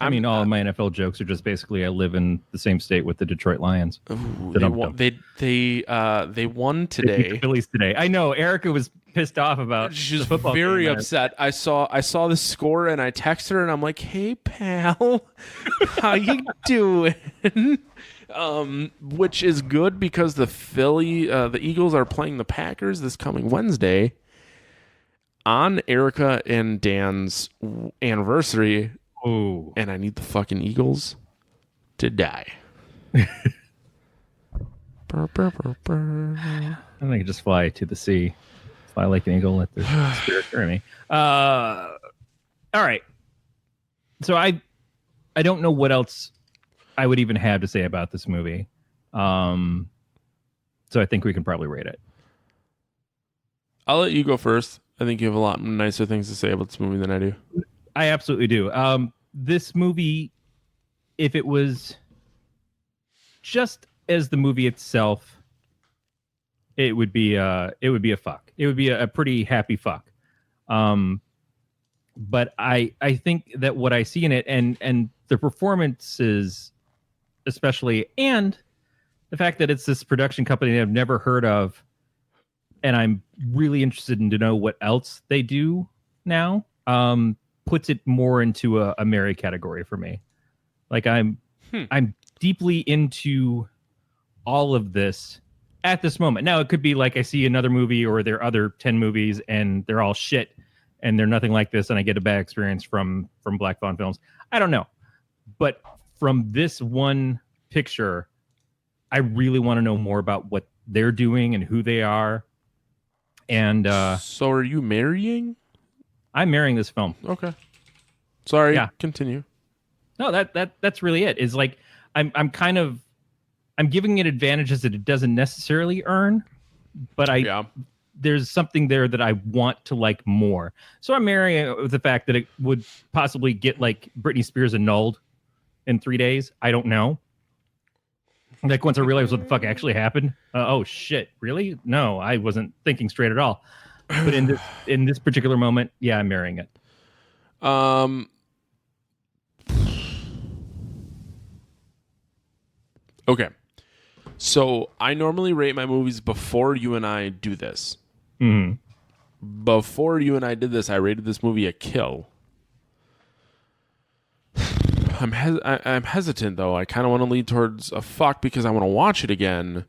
I mean, all of my NFL jokes are just basically I live in the same state with the Detroit Lions. Ooh, Dum-dum. they won They beat today. the Phillies today. I know Erica was pissed off about She's the football very game. upset. I saw the score and I texted her and I'm like, "Hey pal, how you doing?" Which is good because the Eagles are playing the Packers this coming Wednesday on Erica and Dan's anniversary, Oh, and I need the fucking Eagles to die. Burr, burr, burr, burr. I think I could just fly to the sea, fly like an eagle, let the spirit carry me. All right. So I don't know what else I would even have to say about this movie. So I think we can probably rate it. I'll let you go first. I think you have a lot nicer things to say about this movie than I do. I absolutely do. This movie, if it was just as the movie itself, it would be a fuck. It would be a pretty happy fuck. But I think that what I see in it and the performances especially, and the fact that it's this production company that I've never heard of, and I'm really interested in to know what else they do now, puts it more into a Mary category for me. Like I'm deeply into all of this at this moment. Now it could be like I see another movie or there are other 10 movies and they're all shit and they're nothing like this and I get a bad experience from Black Fawn Films. I don't know. But from this one picture, I really want to know more about what they're doing and who they are. And So are you marrying? I'm marrying this film. Okay. Sorry. Yeah. Continue. No, that's really it. Is like I'm giving it advantages that it doesn't necessarily earn, but there's something there that I want to like more. So I'm marrying it with the fact that it would possibly get like Britney Spears annulled in 3 days. I don't know. Like once I realized what the fuck actually happened. Oh shit! Really? No, I wasn't thinking straight at all. But in this particular moment, yeah, I'm marrying it. Okay. So I normally rate my movies before you and I do this. Mm-hmm. Before you and I did this, I rated this movie a kill. I'm hesitant though. I kind of want to lead towards a fuck because I want to watch it again.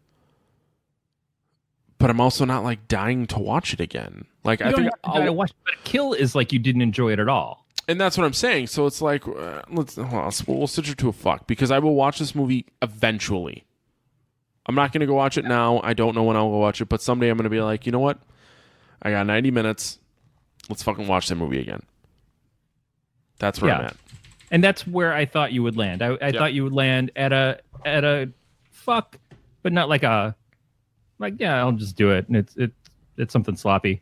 But I'm also not like dying to watch it again. Like I think I watched, but a kill is like you didn't enjoy it at all. And that's what I'm saying. So it's like we'll switch it to a fuck because I will watch this movie eventually. I'm not going to go watch it now. I don't know when I'll go watch it, but someday I'm going to be like, you know what? I got 90 minutes. Let's fucking watch that movie again. That's where I'm at. And that's where I thought you would land. I thought you would land at a fuck, but not like yeah, I'll just do it. And it's something sloppy.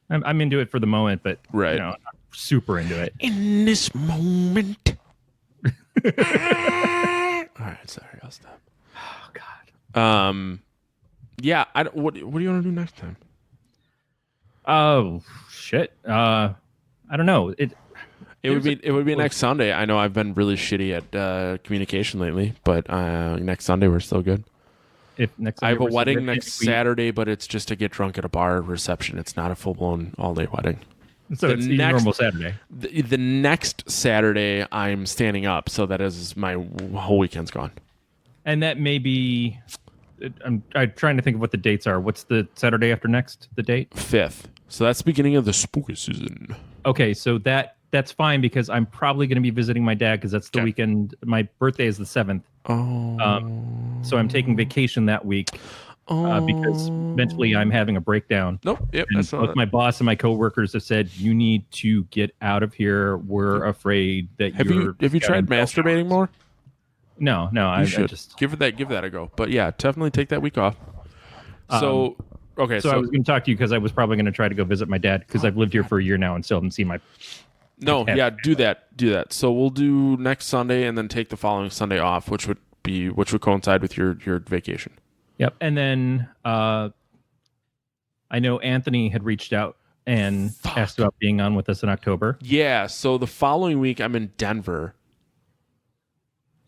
I'm into it for the moment, but right. You know, I'm not super into it. In this moment. All right, sorry, I'll stop. Oh God. Yeah. What do you want to do next time? Oh shit. I don't know. It would be next Sunday. I know I've been really shitty at communication lately, but next Sunday we're still good. I have a wedding next Saturday, but it's just to get drunk at a bar reception. It's not a full blown all day wedding. So it's a normal Saturday. The next Saturday I'm standing up, so that is my whole weekend's gone. And that may be. I'm trying to think of what the dates are. What's the Saturday after next? The date 5th. So that's the beginning of the spooky season. Okay, so that's fine because I'm probably going to be visiting my dad because that's the weekend. My birthday is the 7th. Oh. So I'm taking vacation that week. because mentally I'm having a breakdown. Nope. Yep. And That's both not. my boss and my coworkers have said, you need to get out of here. We're afraid that Have you're... you tried masturbating more? No, I should just... give that a go. But yeah, definitely take that week off. So okay, So I was going to talk to you because I was probably going to try to go visit my dad because I've lived here for a year now and still haven't seen my... no, yeah, do that. So we'll do next Sunday and then take the following Sunday off, which would coincide with your vacation. Yep. And then I know Anthony had reached out and asked about being on with us in October. Yeah, so the following week I'm in Denver,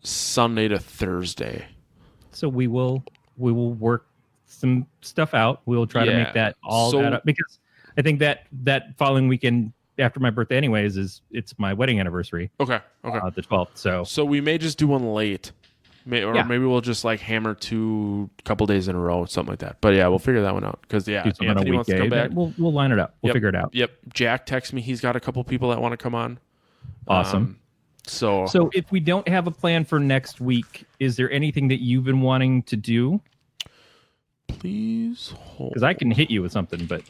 Sunday to Thursday. So we will work some stuff out. We'll try to make that all add up, because I think that following weekend after my birthday anyways it's my wedding anniversary. Okay. The 12th. So we may just do one late. Maybe we'll just like hammer 2 couple days in a row, something like that. But yeah, we'll figure that one out because do something on a Anthony wants to come back. We'll line it up. We'll figure it out. Yep. Jack texted me. He's got a couple people that want to come on. Awesome. So if we don't have a plan for next week, is there anything that you've been wanting to do? Please hold. Because I can hit you with something, but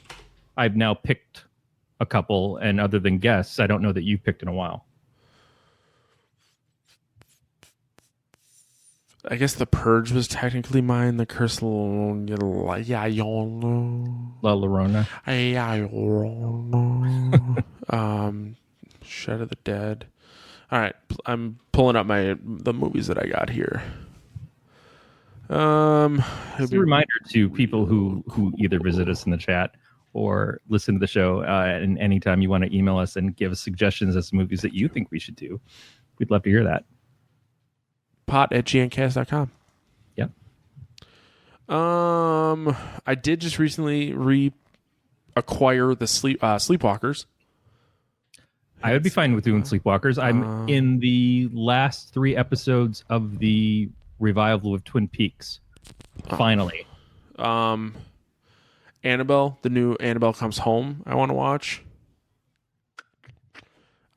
I've now picked a couple, and other than guests, I don't know that you've picked in a while. I guess The Purge was technically mine. The Curse of La Llorona. Shed of the Dead. All right, I'm pulling up the movies that I got here. Just a reminder to people who either visit us in the chat or listen to the show, and anytime you want to email us and give us suggestions as to movies that you think we should do, we'd love to hear that. PoT@gncast.com. Yep. I did just recently reacquire the Sleepwalkers. I would be fine with doing Sleepwalkers. I'm in the last 3 episodes of the revival of Twin Peaks. Finally. Annabelle, the new Annabelle Comes Home, I want to watch.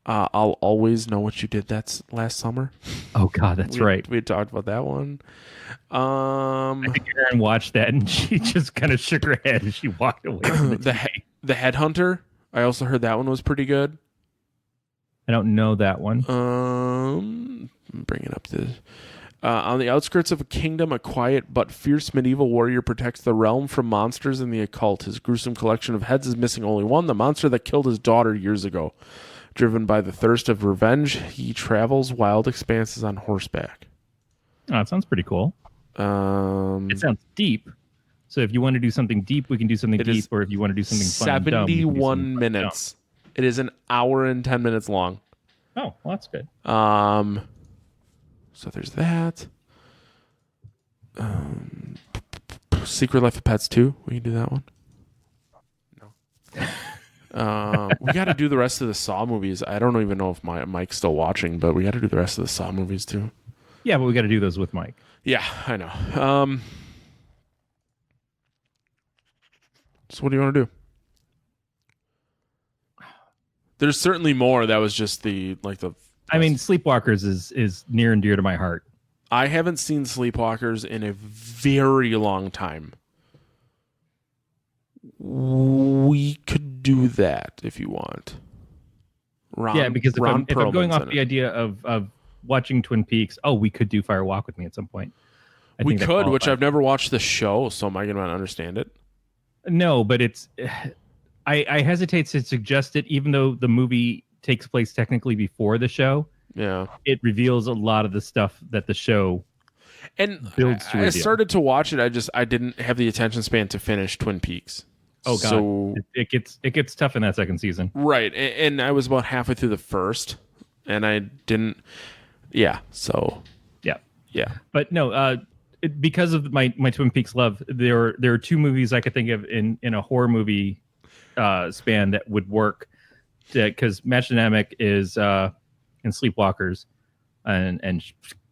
I'll Always Know What You Did That's last summer. Oh God, that's right. We had talked about that one. I think Erin watched that and she just kind of shook her head as she walked away from the TV. The Headhunter. I also heard that one was pretty good. I don't know that one. I'm bringing up this. On the outskirts of a kingdom, a quiet but fierce medieval warrior protects the realm from monsters and the occult. His gruesome collection of heads is missing only one, the monster that killed his daughter years ago. Driven by the thirst of revenge, he travels wild expanses on horseback. Oh, it sounds pretty cool. It sounds deep. So if you want to do something deep, we can do something deep. Or if you want to do something fun and dumb, we can do 71 something minutes. It is an hour and 10 minutes long. Oh, well, that's good. So there's that. Secret Life of Pets 2. We can do that one. No. We got to do the rest of the Saw movies. I don't even know if Mike's still watching, but we got to do the rest of the Saw movies too. Yeah, but we got to do those with Mike. Yeah, I know. So what do you want to do? There's certainly more. That was just I mean, Sleepwalkers is near and dear to my heart. I haven't seen Sleepwalkers in a very long time. We could do that if you want. Because if I'm going off in the idea of watching Twin Peaks, we could do Fire Walk with Me at some point. We could, which I've never watched the show, so am I going to understand it? No, but it's... I hesitate to suggest it, even though the movie takes place technically before the show. Yeah. It reveals a lot of the stuff that the show builds to reveal. I started to watch it. I didn't have the attention span to finish Twin Peaks. Oh God, so, it gets tough in that second season. Right, and I was about halfway through the first, and I didn't. Yeah. So. Yeah. But no. Because of my Twin Peaks love, there are 2 movies I could think of in a horror movie span that would work. Because Match Dynamic is in Sleepwalkers, and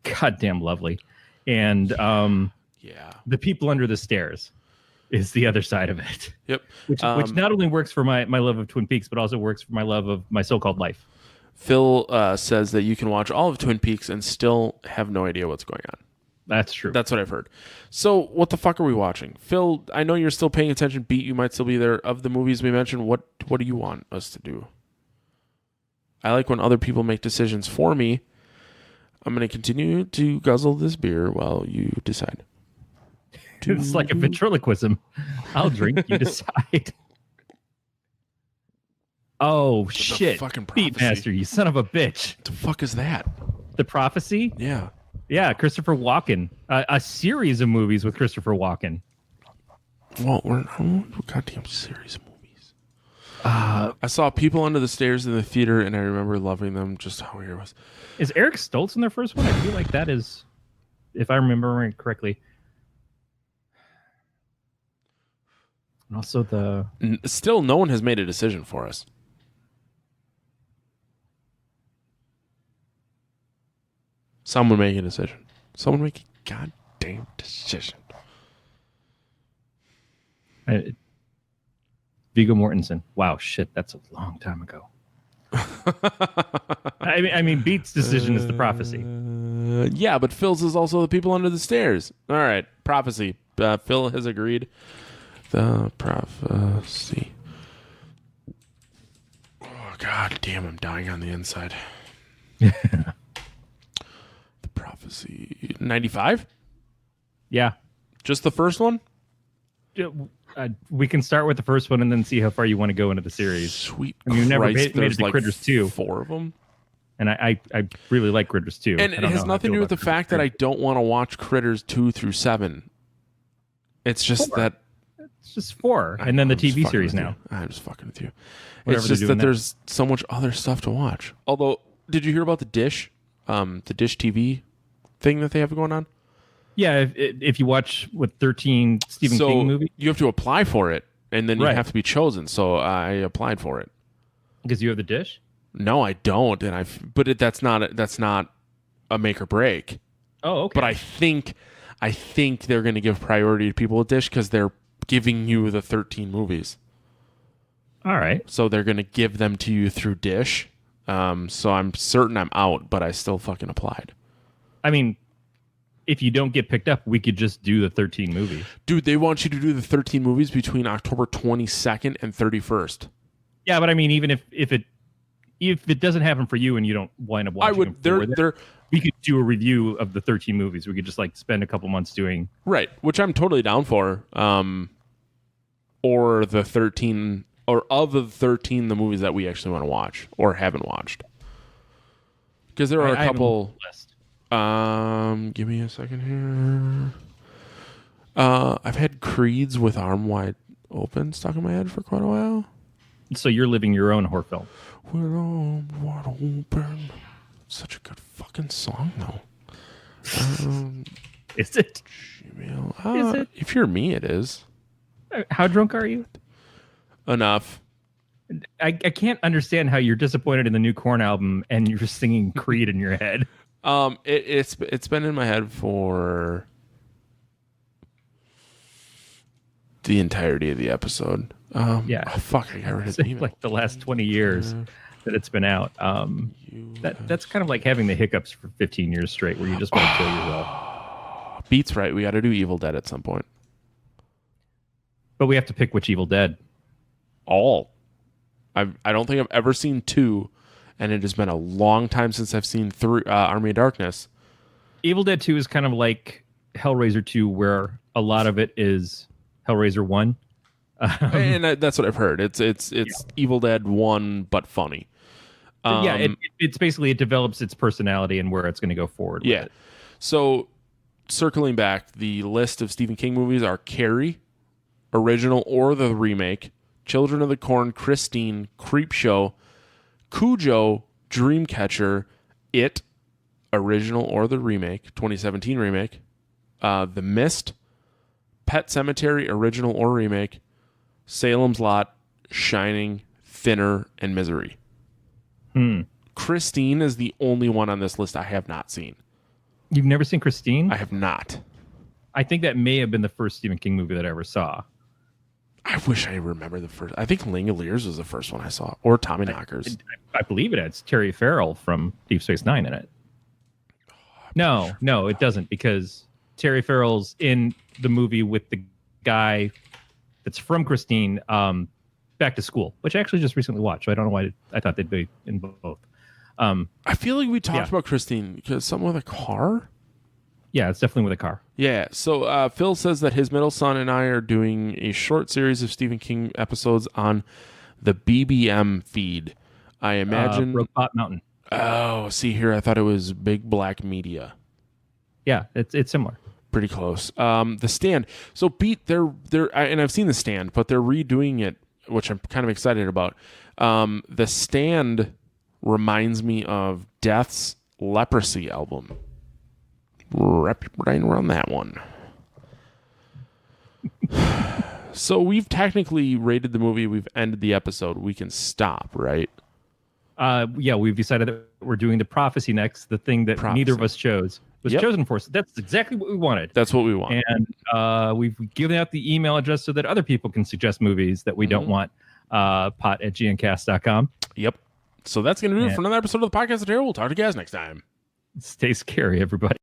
goddamn lovely, and The People Under the Stairs is the other side of it. Yep. Which not only works for my love of Twin Peaks, but also works for my love of My So-Called Life. Phil says that you can watch all of Twin Peaks and still have no idea what's going on. That's true. That's what I've heard. So what the fuck are we watching? Phil, I know you're still paying attention. Beat, you might still be there. Of the movies we mentioned, what do you want us to do? I like when other people make decisions for me. I'm going to continue to guzzle this beer while you decide. It's like a ventriloquism. I'll drink, you decide. Oh, shit. Fucking Prophecy. Beatmaster, you son of a bitch. What the fuck is that? The Prophecy? Yeah. Yeah, Christopher Walken. A series of movies with Christopher Walken. Well, we're not a goddamn series of movies. I saw People Under the Stairs in the theater, and I remember loving them, just how weird it was. Is Eric Stoltz in their first one? I feel like that is, if I remember correctly. And also the... Still, no one has made a decision for us. Someone make a decision. Someone make a goddamn decision. Viggo Mortensen. Wow, shit, that's a long time ago. I mean, Beat's decision is The Prophecy. Yeah, but Phil's is also The People Under the Stairs. All right, Prophecy. Phil has agreed. The Prophecy. Oh, god damn, I'm dying on the inside. The Prophecy. 95? Yeah. Just the first one? We can start with the first one and then see how far you want to go into the series. Sweet I mean, you've never Christ, made it there's to like Critters 2. 4 of them. And I really like Critters 2. And it has nothing to do with the fact that I don't want to watch Critters 2 through 7. It's just 4. that... It's just 4. And then the I'm just TV fucking series with now. you. I'm just fucking with you. Whatever It's they're just doing that now. there's so much other stuff to watch. Although, did you hear about the Dish TV thing that they have going on? Yeah, if you watch what 13 Stephen King movie, you have to apply for it, and then you Right. have to be chosen. So I applied for it. because you have the dish. No, I don't, that's not a make or break. Oh, okay. But I think they're going to give priority to people with Dish because they're giving you the 13 movies. All right. So they're going to give them to you through Dish. So I'm certain I'm out, but I still fucking applied. I mean, if you don't get picked up, we could just do the 13 movies. Dude, they want you to do the 13 movies between October 22nd and 31st. Yeah, but I mean, even if it doesn't happen for you and you don't wind up watching them, we could do a review of the 13 movies. We could just like spend a couple months doing. Right, which I'm totally down for. Or the 13, or of the 13, the movies that we actually want to watch or haven't watched. Because there are a couple. Give me a second here. I've had Creeds with Arm Wide Open stuck in my head for quite a while. So you're living your own horror film. With Arm Wide Open. Such a good fucking song, though. Is it? Gmail. Is it? If you're me, it is. How drunk are you? Enough. I can't understand how you're disappointed in the new Korn album and you're just singing Creed in your head. It's been in my head for the entirety of the episode. Yeah. Oh, fuck, I got rid of It's the email. like the last 20 years that it's been out. That's kind of like having the hiccups for 15 years straight where you just want to kill yourself. Beats right. We got to do Evil Dead at some point. But we have to pick which Evil Dead. All. I don't think I've ever seen 2, and it has been a long time since I've seen 3, Army of Darkness. Evil Dead 2 is kind of like Hellraiser 2, where a lot of it is Hellraiser 1. And that's what I've heard. It's Evil Dead 1, but funny. It's basically, it develops its personality and where it's going to go forward with it. So, circling back, the list of Stephen King movies are Carrie, original or the remake, Children of the Corn, Christine, Creepshow, Cujo, Dreamcatcher, It, original or the remake, 2017 remake, The Mist, Pet Cemetery, original or remake, Salem's Lot, Shining, Thinner, and Misery. Christine is the only one on this list I have not seen. You've never seen Christine? I have not. I think that may have been the first Stephen King movie that I ever saw. I wish I remember the first. I think Langoliers was the first one I saw, or Tommy Knockers. I believe it has Terry Farrell from Deep Space Nine in it. No, it doesn't, because Terry Farrell's in the movie with the guy that's from Christine, Back to School, which I actually just recently watched. So I don't know why I thought they'd be in both. I feel like we talked about Christine because something with a car. Yeah, it's definitely with a car. Yeah. So Phil says that his middle son and I are doing a short series of Stephen King episodes on the BBM feed. I imagine Brokeback Mountain. Oh, see here, I thought it was Big Black Media. Yeah, it's similar. Pretty close. The Stand. So Pete, they're and I've seen The Stand, but they're redoing it, which I'm kind of excited about. The Stand reminds me of Death's Leprosy album. Wrap your brain around that one. So we've technically rated the movie. We've ended the episode. We can stop, right? Yeah, we've decided that we're doing the prophecy next. The thing that neither of us chose was chosen for us. That's exactly what we wanted. That's what we want. And we've given out the email address so that other people can suggest movies that we don't want. PoT@gncast.com. Yep. So that's going to do it for another episode of the podcast of Terror. We'll talk to you guys next time. Stay scary, everybody.